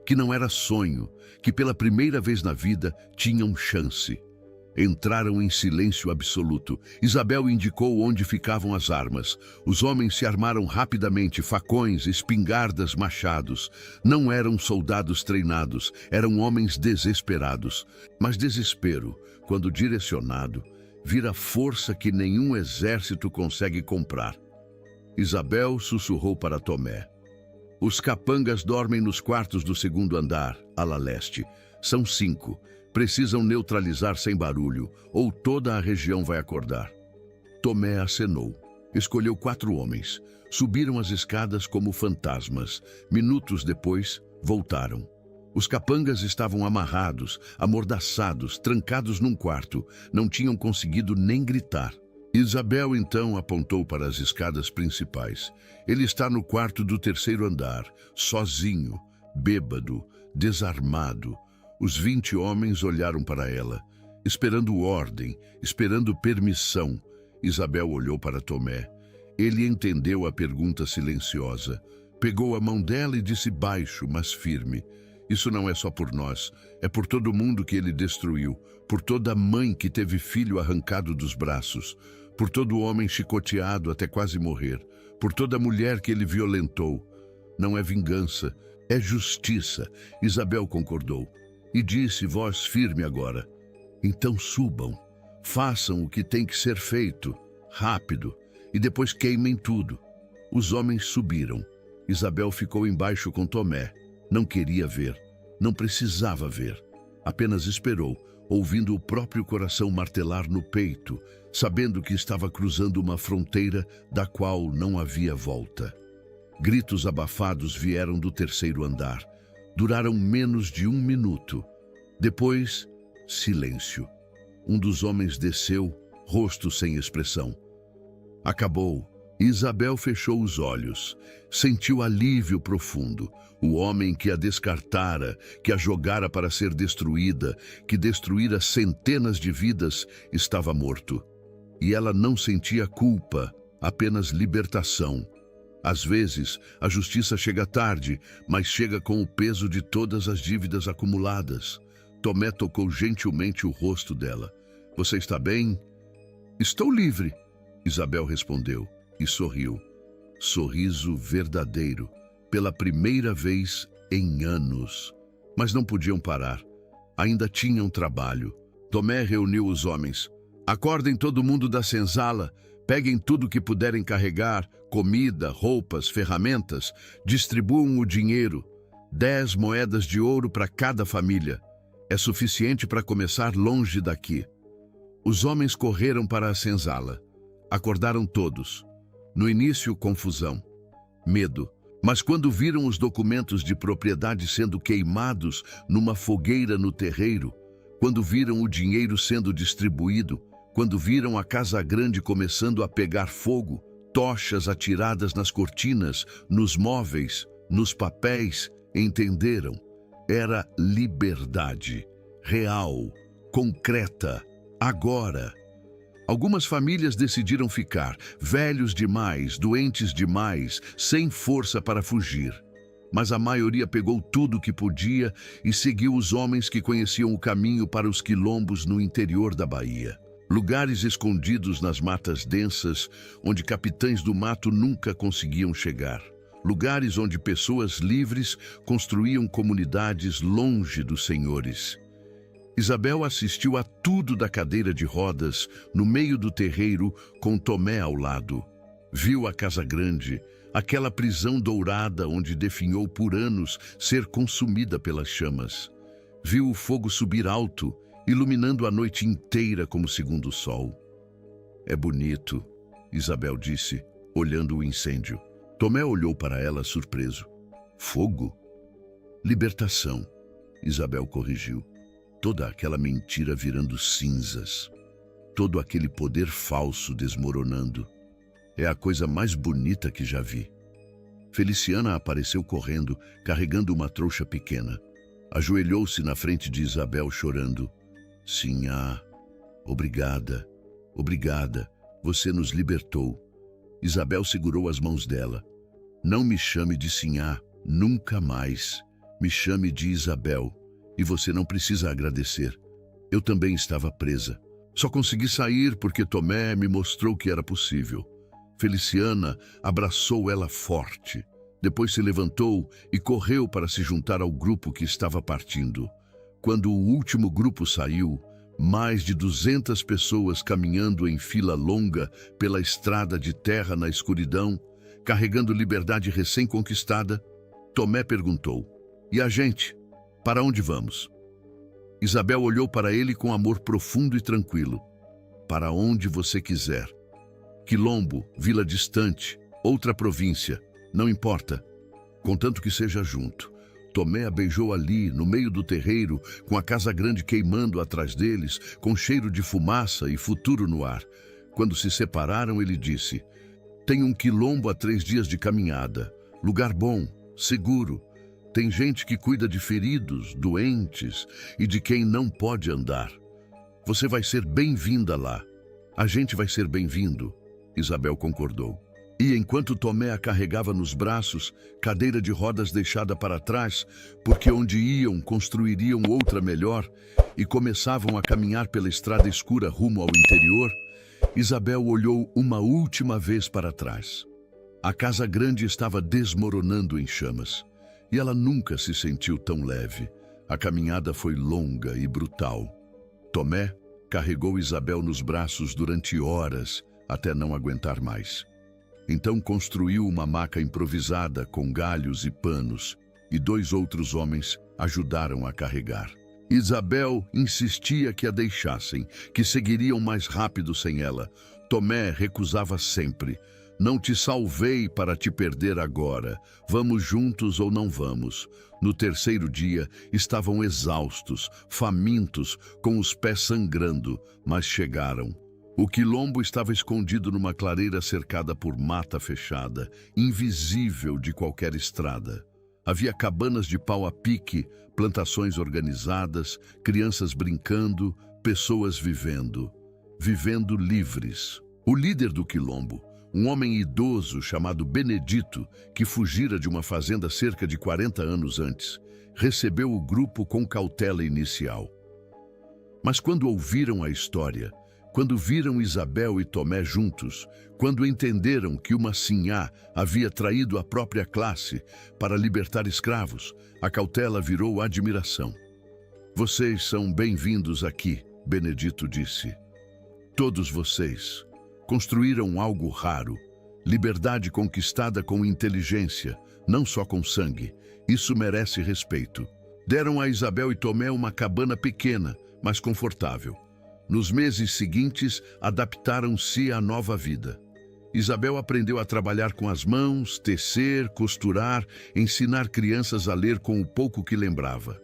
que não era sonho, que pela primeira vez na vida tinham chance. Entraram em silêncio absoluto. Isabel indicou onde ficavam as armas. Os homens se armaram rapidamente, facões, espingardas, machados. Não eram soldados treinados, eram homens desesperados. Mas desespero, quando direcionado, vira força que nenhum exército consegue comprar. Isabel sussurrou para Tomé. Os capangas dormem nos quartos do segundo andar, ala leste. São 5. Precisam neutralizar sem barulho, ou toda a região vai acordar. Tomé acenou. Escolheu 4 homens. Subiram as escadas como fantasmas. Minutos depois, voltaram. Os capangas estavam amarrados, amordaçados, trancados num quarto. Não tinham conseguido nem gritar. Isabel então apontou para as escadas principais. Ele está no quarto do terceiro andar, sozinho, bêbado, desarmado. Os 20 homens olharam para ela, esperando ordem, esperando permissão. Isabel olhou para Tomé. Ele entendeu a pergunta silenciosa. Pegou a mão dela e disse baixo, mas firme: isso não é só por nós, é por todo mundo que ele destruiu, por toda mãe que teve filho arrancado dos braços, por todo homem chicoteado até quase morrer, por toda mulher que ele violentou. Não é vingança, é justiça. Isabel concordou e disse, voz firme agora: então subam, façam o que tem que ser feito, rápido, e depois queimem tudo. Os homens subiram. Isabel ficou embaixo com Tomé. Não queria ver, não precisava ver. Apenas esperou, ouvindo o próprio coração martelar no peito, sabendo que estava cruzando uma fronteira da qual não havia volta. Gritos abafados vieram do terceiro andar. Duraram menos de 1 minuto. Depois, silêncio. Um dos homens desceu, rosto sem expressão. Acabou. Isabel fechou os olhos. Sentiu alívio profundo. O homem que a descartara, que a jogara para ser destruída, que destruíra centenas de vidas, estava morto. E ela não sentia culpa, apenas libertação. Às vezes, a justiça chega tarde, mas chega com o peso de todas as dívidas acumuladas. Tomé tocou gentilmente o rosto dela. Você está bem? Estou livre, Isabel respondeu e sorriu. Sorriso verdadeiro, pela primeira vez em anos. Mas não podiam parar. Ainda tinham trabalho. Tomé reuniu os homens. Acordem todo mundo da senzala, peguem tudo que puderem carregar, comida, roupas, ferramentas, distribuam o dinheiro, 10 moedas de ouro para cada família. É suficiente para começar longe daqui. Os homens correram para a senzala. Acordaram todos. No início, confusão, medo. Mas quando viram os documentos de propriedade sendo queimados numa fogueira no terreiro, quando viram o dinheiro sendo distribuído, quando viram a casa grande começando a pegar fogo, tochas atiradas nas cortinas, nos móveis, nos papéis, entenderam. Era liberdade, real, concreta, agora. Algumas famílias decidiram ficar, velhos demais, doentes demais, sem força para fugir. Mas a maioria pegou tudo o que podia e seguiu os homens que conheciam o caminho para os quilombos no interior da Bahia. Lugares escondidos nas matas densas, onde capitães do mato nunca conseguiam chegar. Lugares onde pessoas livres construíam comunidades longe dos senhores. Isabel assistiu a tudo da cadeira de rodas, no meio do terreiro, com Tomé ao lado. Viu a casa grande, aquela prisão dourada onde definhou por anos ser consumida pelas chamas. Viu o fogo subir alto, iluminando a noite inteira como segundo sol. É bonito, Isabel disse, olhando o incêndio. Tomé olhou para ela surpreso. Fogo? Libertação, Isabel corrigiu. Toda aquela mentira virando cinzas. Todo aquele poder falso desmoronando. É a coisa mais bonita que já vi. Feliciana apareceu correndo, carregando uma trouxa pequena. Ajoelhou-se na frente de Isabel chorando. Sinhá, obrigada, obrigada, você nos libertou. Isabel segurou as mãos dela. Não me chame de Sinhá, nunca mais. Me chame de Isabel. E você não precisa agradecer. Eu também estava presa. Só consegui sair porque Tomé me mostrou que era possível. Feliciana abraçou ela forte. Depois se levantou e correu para se juntar ao grupo que estava partindo. Quando o último grupo saiu, mais de 200 pessoas caminhando em fila longa pela estrada de terra na escuridão, carregando liberdade recém-conquistada, Tomé perguntou: e a gente? Para onde vamos? Isabel olhou para ele com amor profundo e tranquilo. Para onde você quiser. Quilombo, vila distante, outra província, não importa, contanto que seja junto. Tomé a beijou ali, no meio do terreiro, com a casa grande queimando atrás deles, com cheiro de fumaça e futuro no ar. Quando se separaram, ele disse: tem um quilombo a 3 dias de caminhada, lugar bom, seguro. Tem gente que cuida de feridos, doentes e de quem não pode andar. Você vai ser bem-vinda lá. A gente vai ser bem-vindo. Isabel concordou. E enquanto Tomé a carregava nos braços, cadeira de rodas deixada para trás, porque onde iam construiriam outra melhor, e começavam a caminhar pela estrada escura rumo ao interior, Isabel olhou uma última vez para trás. A casa grande estava desmoronando em chamas, e ela nunca se sentiu tão leve. A caminhada foi longa e brutal. Tomé carregou Isabel nos braços durante horas, até não aguentar mais. Então construiu uma maca improvisada com galhos e panos, e 2 outros homens ajudaram a carregar. Isabel insistia que a deixassem, que seguiriam mais rápido sem ela. Tomé recusava sempre. Não te salvei para te perder agora. Vamos juntos ou não vamos? No 3º dia, estavam exaustos, famintos, com os pés sangrando, mas chegaram. O quilombo estava escondido numa clareira cercada por mata fechada, invisível de qualquer estrada. Havia cabanas de pau a pique, plantações organizadas, crianças brincando, pessoas vivendo livres. O líder do quilombo, um homem idoso chamado Benedito, que fugira de uma fazenda cerca de 40 anos antes, recebeu o grupo com cautela inicial. Mas quando ouviram a história, quando viram Isabel e Tomé juntos, quando entenderam que uma sinhá havia traído a própria classe para libertar escravos, a cautela virou admiração. Vocês são bem-vindos aqui, Benedito disse. Todos vocês construíram algo raro, liberdade conquistada com inteligência, não só com sangue. Isso merece respeito. Deram a Isabel e Tomé uma cabana pequena, mas confortável. Nos meses seguintes, adaptaram-se à nova vida. Isabel aprendeu a trabalhar com as mãos, tecer, costurar, ensinar crianças a ler com o pouco que lembrava.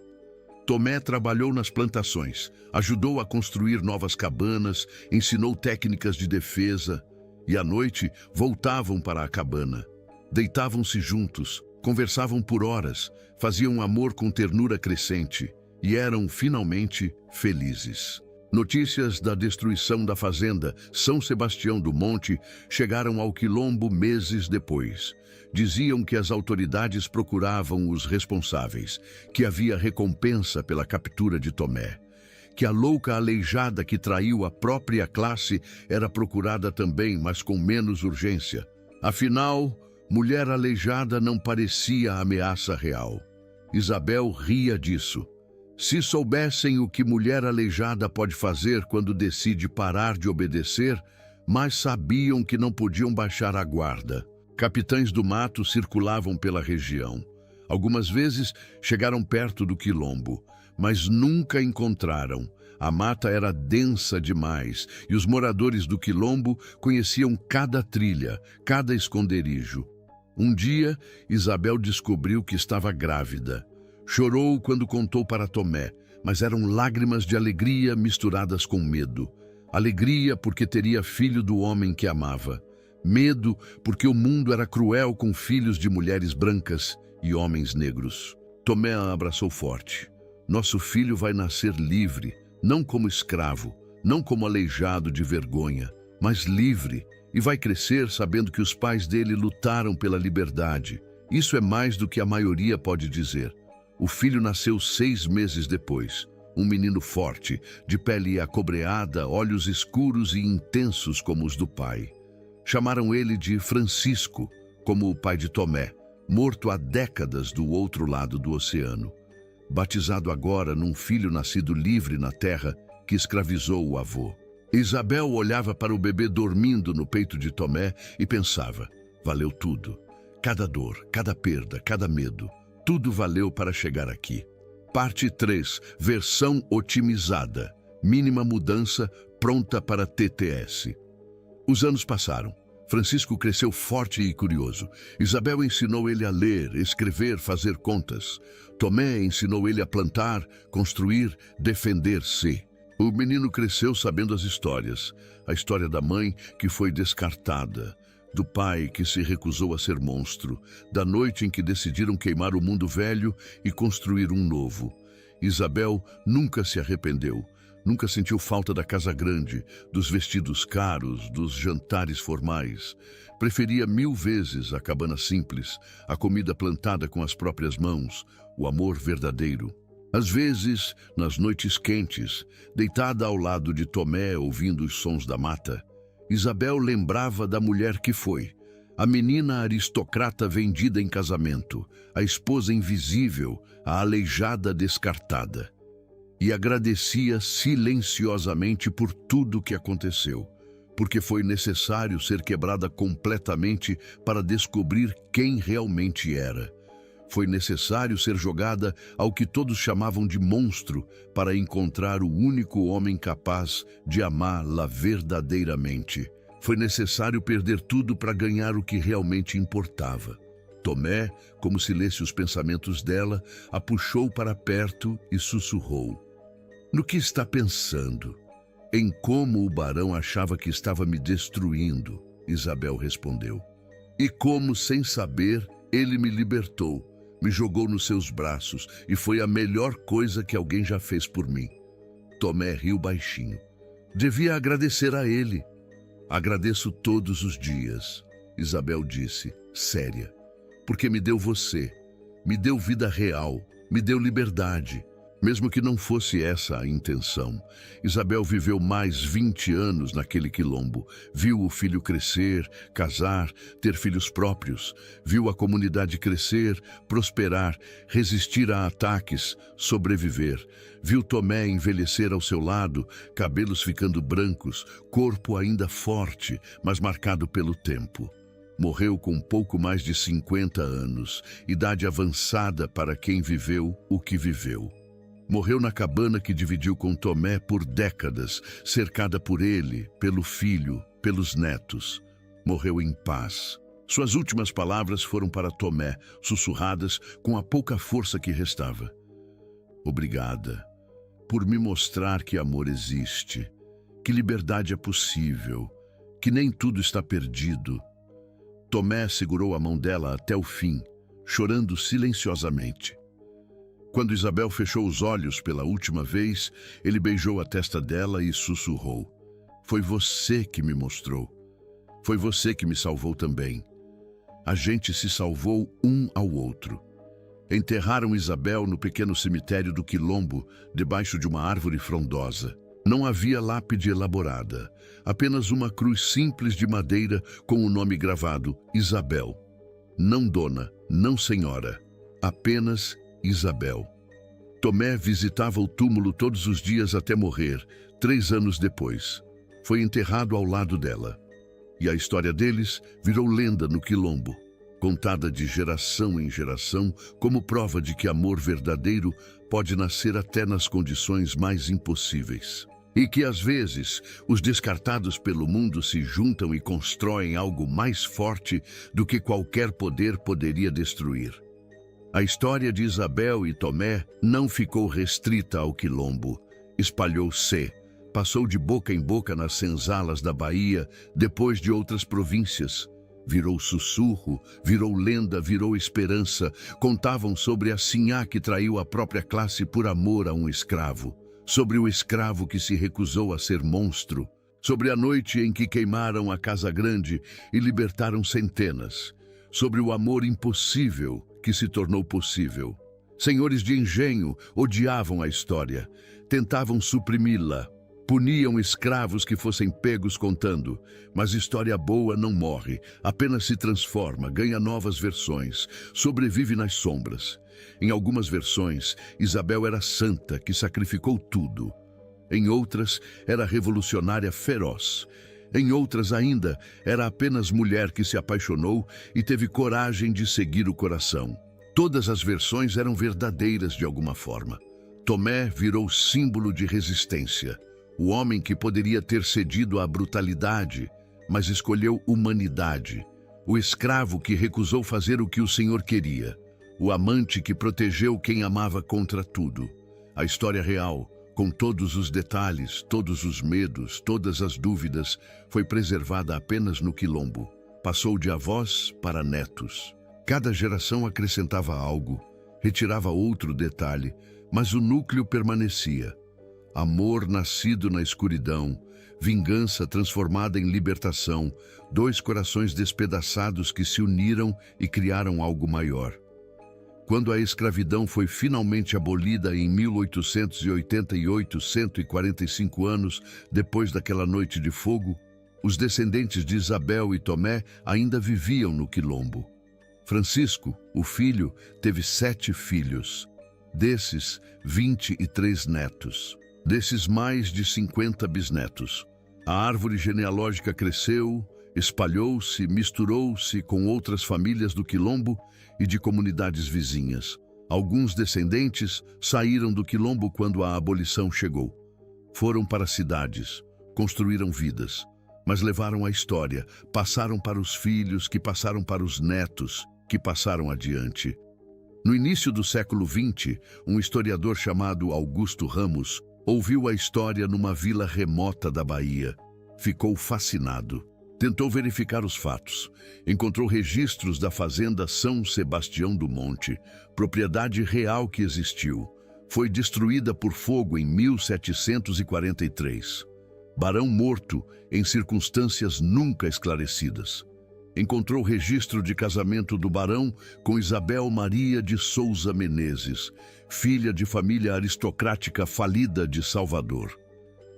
Tomé trabalhou nas plantações, ajudou a construir novas cabanas, ensinou técnicas de defesa, e à noite voltavam para a cabana. Deitavam-se juntos, conversavam por horas, faziam amor com ternura crescente e eram, finalmente, felizes. Notícias da destruição da fazenda São Sebastião do Monte chegaram ao quilombo meses depois. Diziam que as autoridades procuravam os responsáveis, que havia recompensa pela captura de Tomé, que a louca aleijada que traiu a própria classe era procurada também, mas com menos urgência. Afinal, mulher aleijada não parecia ameaça real. Isabel ria disso. Se soubessem o que mulher aleijada pode fazer quando decide parar de obedecer, mas sabiam que não podiam baixar a guarda. Capitães do mato circulavam pela região. Algumas vezes chegaram perto do quilombo, mas nunca encontraram. A mata era densa demais e os moradores do quilombo conheciam cada trilha, cada esconderijo. Um dia, Isabel descobriu que estava grávida. Chorou quando contou para Tomé, mas eram lágrimas de alegria misturadas com medo. Alegria porque teria filho do homem que amava. Medo porque o mundo era cruel com filhos de mulheres brancas e homens negros. Tomé a abraçou forte. Nosso filho vai nascer livre, não como escravo, não como aleijado de vergonha, mas livre, e vai crescer sabendo que os pais dele lutaram pela liberdade. Isso é mais do que a maioria pode dizer. O filho nasceu 6 meses depois. Um menino forte, de pele acobreada, olhos escuros e intensos como os do pai. Chamaram ele de Francisco, como o pai de Tomé, morto há décadas do outro lado do oceano. Batizado agora num filho nascido livre na terra que escravizou o avô. Isabel olhava para o bebê dormindo no peito de Tomé e pensava, valeu tudo. Cada dor, cada perda, cada medo. Tudo valeu para chegar aqui. Parte 3, versão otimizada. Mínima mudança, pronta para TTS. Os anos passaram. Francisco cresceu forte e curioso. Isabel ensinou ele a ler, escrever, fazer contas. Tomé ensinou ele a plantar, construir, defender-se. O menino cresceu sabendo as histórias. A história da mãe que foi descartada. Do pai que se recusou a ser monstro, da noite em que decidiram queimar o mundo velho e construir um novo. Isabel nunca se arrependeu. Nunca sentiu falta da casa grande, dos vestidos caros, dos jantares formais. Preferia 1000 vezes a cabana simples, a comida plantada com as próprias mãos, o amor verdadeiro. Às vezes, nas noites quentes, deitada ao lado de Tomé ouvindo os sons da mata, Isabel lembrava da mulher que foi, a menina aristocrata vendida em casamento, a esposa invisível, a aleijada descartada. E agradecia silenciosamente por tudo que aconteceu, porque foi necessário ser quebrada completamente para descobrir quem realmente era. Foi necessário ser jogada ao que todos chamavam de monstro para encontrar o único homem capaz de amá-la verdadeiramente. Foi necessário perder tudo para ganhar o que realmente importava. Tomé, como se lesse os pensamentos dela, a puxou para perto e sussurrou: "No que está pensando?" "Em como o barão achava que estava me destruindo", Isabel respondeu. "E como, sem saber, ele me libertou, me jogou nos seus braços e foi a melhor coisa que alguém já fez por mim." Tomé riu baixinho. "Devia agradecer a ele." "Agradeço todos os dias", Isabel disse, séria, "porque me deu você, me deu vida real, me deu liberdade." Mesmo que não fosse essa a intenção, Isabel viveu mais 20 anos naquele quilombo. Viu o filho crescer, casar, ter filhos próprios. Viu a comunidade crescer, prosperar, resistir a ataques, sobreviver. Viu Tomé envelhecer ao seu lado, cabelos ficando brancos, corpo ainda forte, mas marcado pelo tempo. Morreu com pouco mais de 50 anos, idade avançada para quem viveu o que viveu. Morreu na cabana que dividiu com Tomé por décadas, cercada por ele, pelo filho, pelos netos. Morreu em paz. Suas últimas palavras foram para Tomé, sussurradas com a pouca força que restava. "Obrigada por me mostrar que amor existe, que liberdade é possível, que nem tudo está perdido." Tomé segurou a mão dela até o fim, chorando silenciosamente. Quando Isabel fechou os olhos pela última vez, ele beijou a testa dela e sussurrou: "Foi você que me mostrou. Foi você que me salvou também. A gente se salvou um ao outro." Enterraram Isabel no pequeno cemitério do Quilombo, debaixo de uma árvore frondosa. Não havia lápide elaborada, apenas uma cruz simples de madeira com o nome gravado: Isabel. Não dona, não senhora, apenas Isabel. Tomé visitava o túmulo todos os dias até morrer, 3 anos depois. Foi enterrado ao lado dela. E a história deles virou lenda no quilombo, contada de geração em geração como prova de que amor verdadeiro pode nascer até nas condições mais impossíveis. E que, às vezes, os descartados pelo mundo se juntam e constroem algo mais forte do que qualquer poder poderia destruir. A história de Isabel e Tomé não ficou restrita ao quilombo. Espalhou-se, passou de boca em boca nas senzalas da Bahia, depois de outras províncias. Virou sussurro, virou lenda, virou esperança. Contavam sobre a sinhá que traiu a própria classe por amor a um escravo. Sobre o escravo que se recusou a ser monstro. Sobre a noite em que queimaram a Casa Grande e libertaram centenas. Sobre o amor impossível que se tornou possível. Senhores de engenho odiavam a história, tentavam suprimi-la, puniam escravos que fossem pegos contando, mas história boa não morre, apenas se transforma, ganha novas versões, sobrevive nas sombras. Em algumas versões, Isabel era santa que sacrificou tudo. Em outras, era revolucionária feroz. Em outras ainda, era apenas mulher que se apaixonou e teve coragem de seguir o coração. Todas as versões eram verdadeiras de alguma forma. Tomé virou símbolo de resistência. O homem que poderia ter cedido à brutalidade, mas escolheu humanidade. O escravo que recusou fazer o que o Senhor queria. O amante que protegeu quem amava contra tudo. A história real, com todos os detalhes, todos os medos, todas as dúvidas, foi preservada apenas no quilombo. Passou de avós para netos. Cada geração acrescentava algo, retirava outro detalhe, mas o núcleo permanecia. amor nascido na escuridão, vingança transformada em libertação, dois corações despedaçados que se uniram e criaram algo maior. Quando a escravidão foi finalmente abolida em 1888, 145 anos depois daquela noite de fogo, os descendentes de Isabel e Tomé ainda viviam no Quilombo. Francisco, o filho, teve 7 filhos. Desses, 23 netos. Desses, mais de 50 bisnetos. A árvore genealógica cresceu, espalhou-se, misturou-se com outras famílias do Quilombo e de comunidades vizinhas. Alguns descendentes saíram do Quilombo quando a abolição chegou. Foram para cidades, construíram vidas, mas levaram a história, passaram para os filhos, que passaram para os netos, que passaram adiante. No início do século XX, um historiador chamado Augusto Ramos ouviu a história numa vila remota da Bahia. Ficou fascinado. Tentou verificar os fatos. Encontrou registros da fazenda São Sebastião do Monte, propriedade real que existiu. Foi destruída por fogo em 1743. Barão morto em circunstâncias nunca esclarecidas. Encontrou registro de casamento do barão com Isabel Maria de Souza Menezes, filha de família aristocrática falida de Salvador.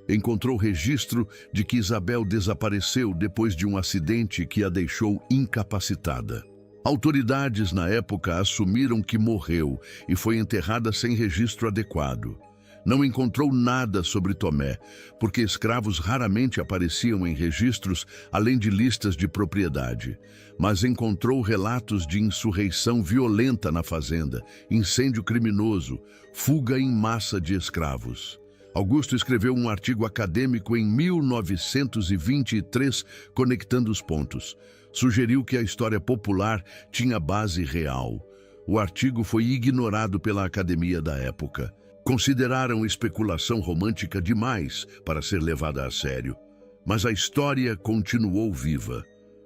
Encontrou registro de que Isabel desapareceu depois de um acidente que a deixou incapacitada. Autoridades na época assumiram que morreu e foi enterrada sem registro adequado. Não encontrou nada sobre Tomé, porque escravos raramente apareciam em registros além de listas de propriedade. Mas encontrou relatos de insurreição violenta na fazenda, incêndio criminoso, fuga em massa de escravos. Augusto escreveu um artigo acadêmico em 1923, conectando os pontos. Sugeriu que a história popular tinha base real. O artigo foi ignorado pela academia da época. Consideraram especulação romântica demais para ser levada a sério. Mas a história continuou viva.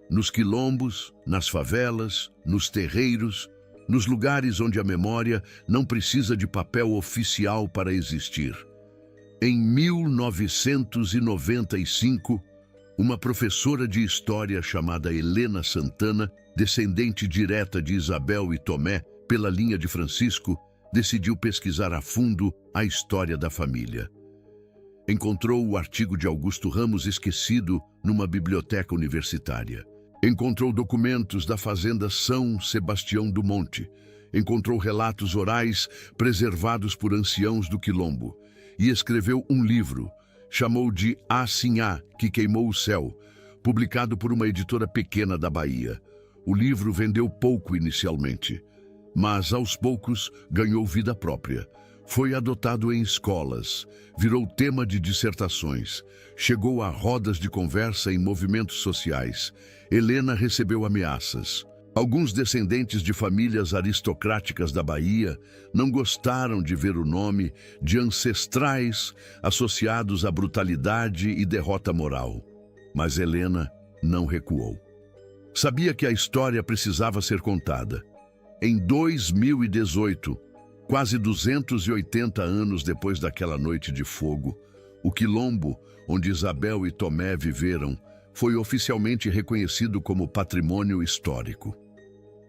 Nos quilombos, nas favelas, nos terreiros, nos lugares onde a memória não precisa de papel oficial para existir. Em 1995, uma professora de história chamada Helena Santana, descendente direta de Isabel e Tomé pela linha de Francisco, decidiu pesquisar a fundo a história da família. Encontrou o artigo de Augusto Ramos esquecido numa biblioteca universitária. Encontrou documentos da fazenda São Sebastião do Monte. Encontrou relatos orais preservados por anciãos do Quilombo. E escreveu um livro, chamou de A Sinhá, que queimou o céu, publicado por uma editora pequena da Bahia. O livro vendeu pouco inicialmente, mas aos poucos ganhou vida própria. Foi adotado em escolas, virou tema de dissertações, chegou a rodas de conversa em movimentos sociais. Helena recebeu ameaças. Alguns descendentes de famílias aristocráticas da Bahia não gostaram de ver o nome de ancestrais associados à brutalidade e derrota moral. Mas Helena não recuou. Sabia que a história precisava ser contada. Em 2018, quase 280 anos depois daquela noite de fogo, o Quilombo, onde Isabel e Tomé viveram, foi oficialmente reconhecido como patrimônio histórico.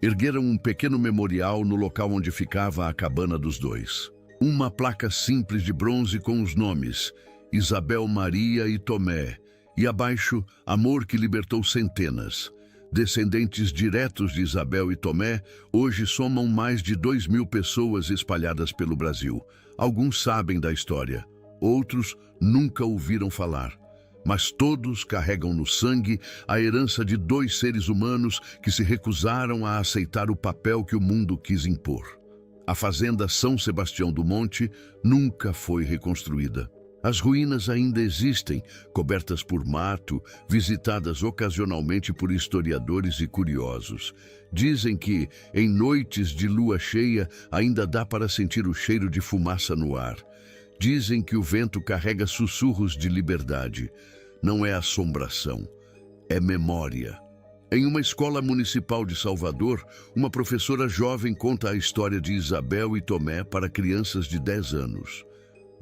Ergueram um pequeno memorial no local onde ficava a cabana dos dois. Uma placa simples de bronze com os nomes Isabel Maria e Tomé, e abaixo, amor que libertou centenas. Descendentes diretos de Isabel e Tomé, hoje somam mais de 2.000 pessoas espalhadas pelo Brasil. Alguns sabem da história, outros nunca ouviram falar. Mas todos carregam no sangue a herança de 2 seres humanos que se recusaram a aceitar o papel que o mundo quis impor. A fazenda São Sebastião do Monte nunca foi reconstruída. As ruínas ainda existem, cobertas por mato, visitadas ocasionalmente por historiadores e curiosos. Dizem que, em noites de lua cheia, ainda dá para sentir o cheiro de fumaça no ar. Dizem que o vento carrega sussurros de liberdade. Não é assombração, é memória. Em uma escola municipal de Salvador, uma professora jovem conta a história de Isabel e Tomé para crianças de 10 anos.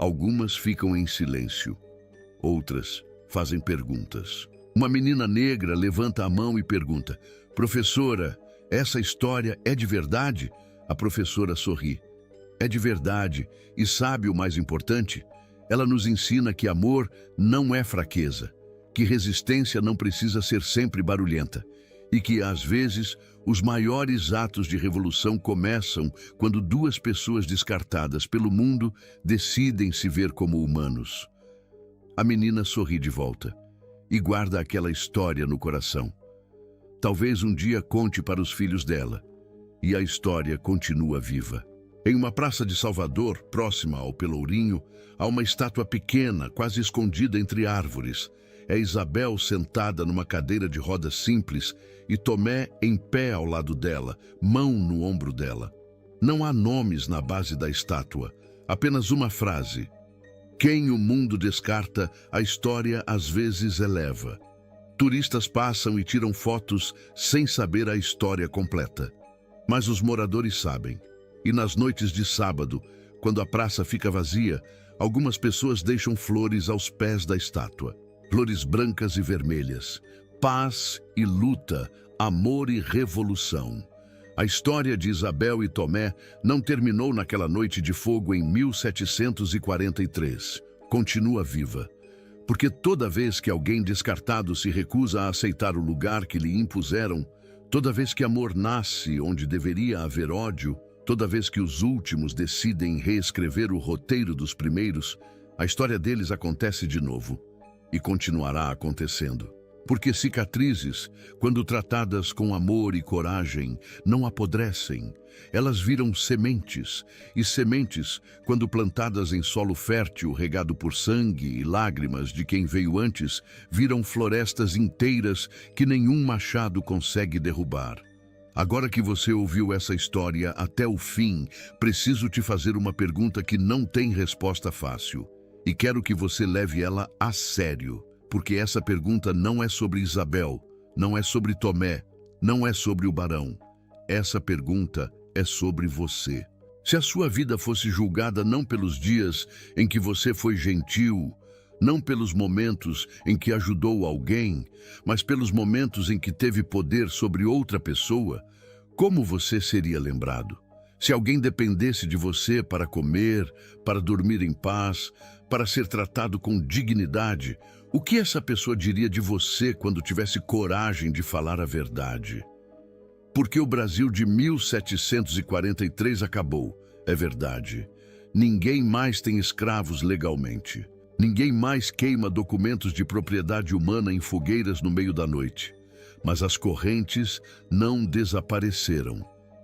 Algumas ficam em silêncio, outras fazem perguntas. Uma menina negra levanta a mão e pergunta: "Professora, essa história é de verdade?" A professora sorri. É de verdade, e sabe o mais importante? Ela nos ensina que amor não é fraqueza, que resistência não precisa ser sempre barulhenta, e que, às vezes, os maiores atos de revolução começam quando duas pessoas descartadas pelo mundo decidem se ver como humanos. A menina sorri de volta e guarda aquela história no coração. Talvez um dia conte para os filhos dela, e a história continua viva. Em uma praça de Salvador, próxima ao Pelourinho, há uma estátua pequena, quase escondida entre árvores. É Isabel sentada numa cadeira de rodas simples e Tomé em pé ao lado dela, mão no ombro dela. Não há nomes na base da estátua, apenas uma frase: "Quem o mundo descarta, a história às vezes eleva." Turistas passam e tiram fotos sem saber a história completa. Mas os moradores sabem. E nas noites de sábado, quando a praça fica vazia, algumas pessoas deixam flores aos pés da estátua. Flores brancas e vermelhas. Paz e luta, amor e revolução. A história de Isabel e Tomé não terminou naquela noite de fogo em 1743. Continua viva. Porque toda vez que alguém descartado se recusa a aceitar o lugar que lhe impuseram, toda vez que amor nasce onde deveria haver ódio, toda vez que os últimos decidem reescrever o roteiro dos primeiros, a história deles acontece de novo e continuará acontecendo. Porque cicatrizes, quando tratadas com amor e coragem, não apodrecem. Elas viram sementes, e sementes, quando plantadas em solo fértil, regado por sangue e lágrimas de quem veio antes, viram florestas inteiras que nenhum machado consegue derrubar. Agora que você ouviu essa história até o fim, preciso te fazer uma pergunta que não tem resposta fácil. E quero que você leve ela a sério. Porque essa pergunta não é sobre Isabel, não é sobre Tomé, não é sobre o barão. Essa pergunta é sobre você. Se a sua vida fosse julgada não pelos dias em que você foi gentil, não pelos momentos em que ajudou alguém, mas pelos momentos em que teve poder sobre outra pessoa, como você seria lembrado? Se alguém dependesse de você para comer, para dormir em paz, para ser tratado com dignidade, o que essa pessoa diria de você quando tivesse coragem de falar a verdade? Porque o Brasil de 1743 acabou, é verdade. Ninguém mais tem escravos legalmente. Ninguém mais queima documentos de propriedade humana em fogueiras no meio da noite. Mas as correntes não desapareceram.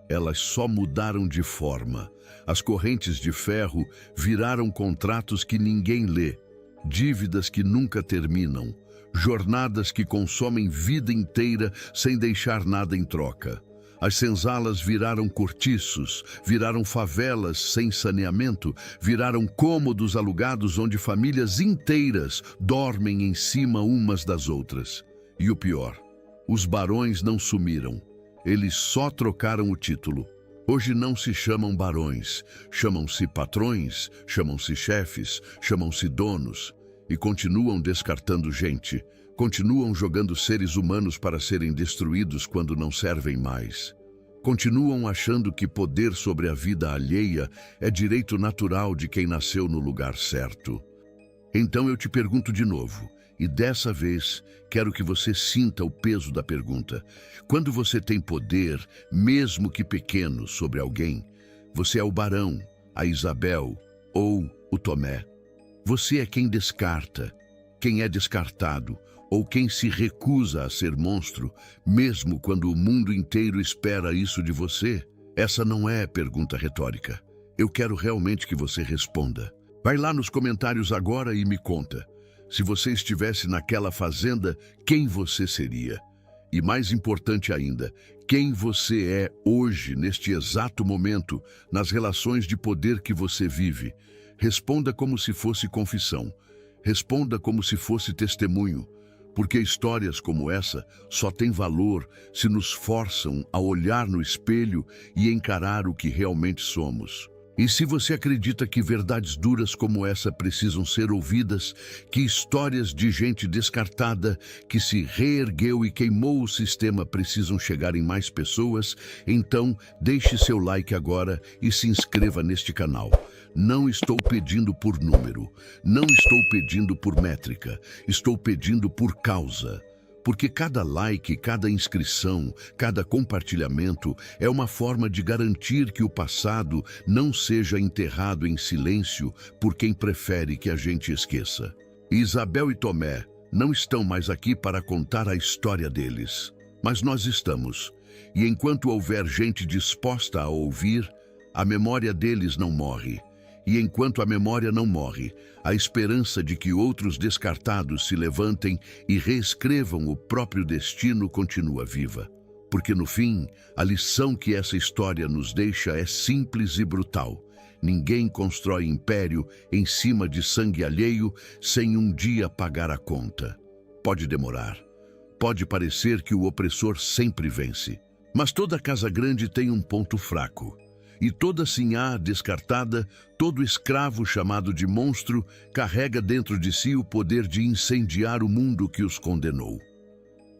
Elas só mudaram de forma. As correntes de ferro viraram contratos que ninguém lê. Dívidas que nunca terminam, jornadas que consomem vida inteira sem deixar nada em troca. As senzalas viraram cortiços, viraram favelas sem saneamento, viraram cômodos alugados onde famílias inteiras dormem em cima umas das outras. E o pior, os barões não sumiram, eles só trocaram o título. Hoje não se chamam barões, chamam-se patrões, chamam-se chefes, chamam-se donos e continuam descartando gente, continuam jogando seres humanos para serem destruídos quando não servem mais. Continuam achando que poder sobre a vida alheia é direito natural de quem nasceu no lugar certo. Então eu te pergunto de novo, e dessa vez quero que você sinta o peso da pergunta. Quando você tem poder, mesmo que pequeno, sobre alguém, você é o barão, a Isabel ou o Tomé. Você é quem descarta, quem é descartado, ou quem se recusa a ser monstro, mesmo quando o mundo inteiro espera isso de você? Essa não é pergunta retórica. Eu quero realmente que você responda. Vai lá nos comentários agora e me conta. Se você estivesse naquela fazenda, quem você seria? E mais importante ainda, quem você é hoje, neste exato momento, nas relações de poder que você vive? Responda como se fosse confissão. Responda como se fosse testemunho. Porque histórias como essa só têm valor se nos forçam a olhar no espelho e encarar o que realmente somos. E se você acredita que verdades duras como essa precisam ser ouvidas, que histórias de gente descartada, que se reergueu e queimou o sistema precisam chegar em mais pessoas, então deixe seu like agora e se inscreva neste canal. Não estou pedindo por número, não estou pedindo por métrica, estou pedindo por causa. Porque cada like, cada inscrição, cada compartilhamento é uma forma de garantir que o passado não seja enterrado em silêncio por quem prefere que a gente esqueça. Isabel e Tomé não estão mais aqui para contar a história deles, mas nós estamos. E enquanto houver gente disposta a ouvir, a memória deles não morre. E enquanto a memória não morre, a esperança de que outros descartados se levantem e reescrevam o próprio destino continua viva. Porque no fim, a lição que essa história nos deixa é simples e brutal. Ninguém constrói império em cima de sangue alheio sem um dia pagar a conta. Pode demorar. Pode parecer que o opressor sempre vence. Mas toda casa grande tem um ponto fraco. E toda sinhá descartada, todo escravo chamado de monstro, carrega dentro de si o poder de incendiar o mundo que os condenou.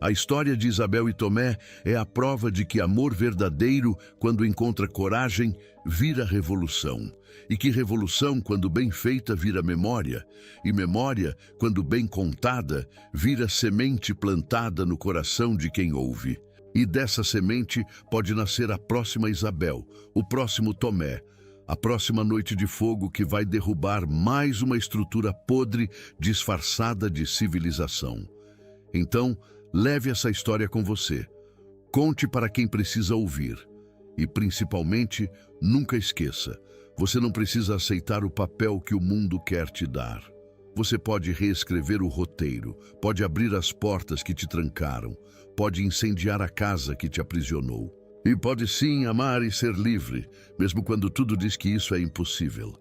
A história de Isabel e Tomé é a prova de que amor verdadeiro, quando encontra coragem, vira revolução. E que revolução, quando bem feita, vira memória. E memória, quando bem contada, vira semente plantada no coração de quem ouve. E dessa semente pode nascer a próxima Isabel, o próximo Tomé, a próxima noite de fogo que vai derrubar mais uma estrutura podre disfarçada de civilização. Então, leve essa história com você. Conte para quem precisa ouvir. E, principalmente, nunca esqueça, você não precisa aceitar o papel que o mundo quer te dar. Você pode reescrever o roteiro, pode abrir as portas que te trancaram, pode incendiar a casa que te aprisionou. E pode sim amar e ser livre, mesmo quando tudo diz que isso é impossível.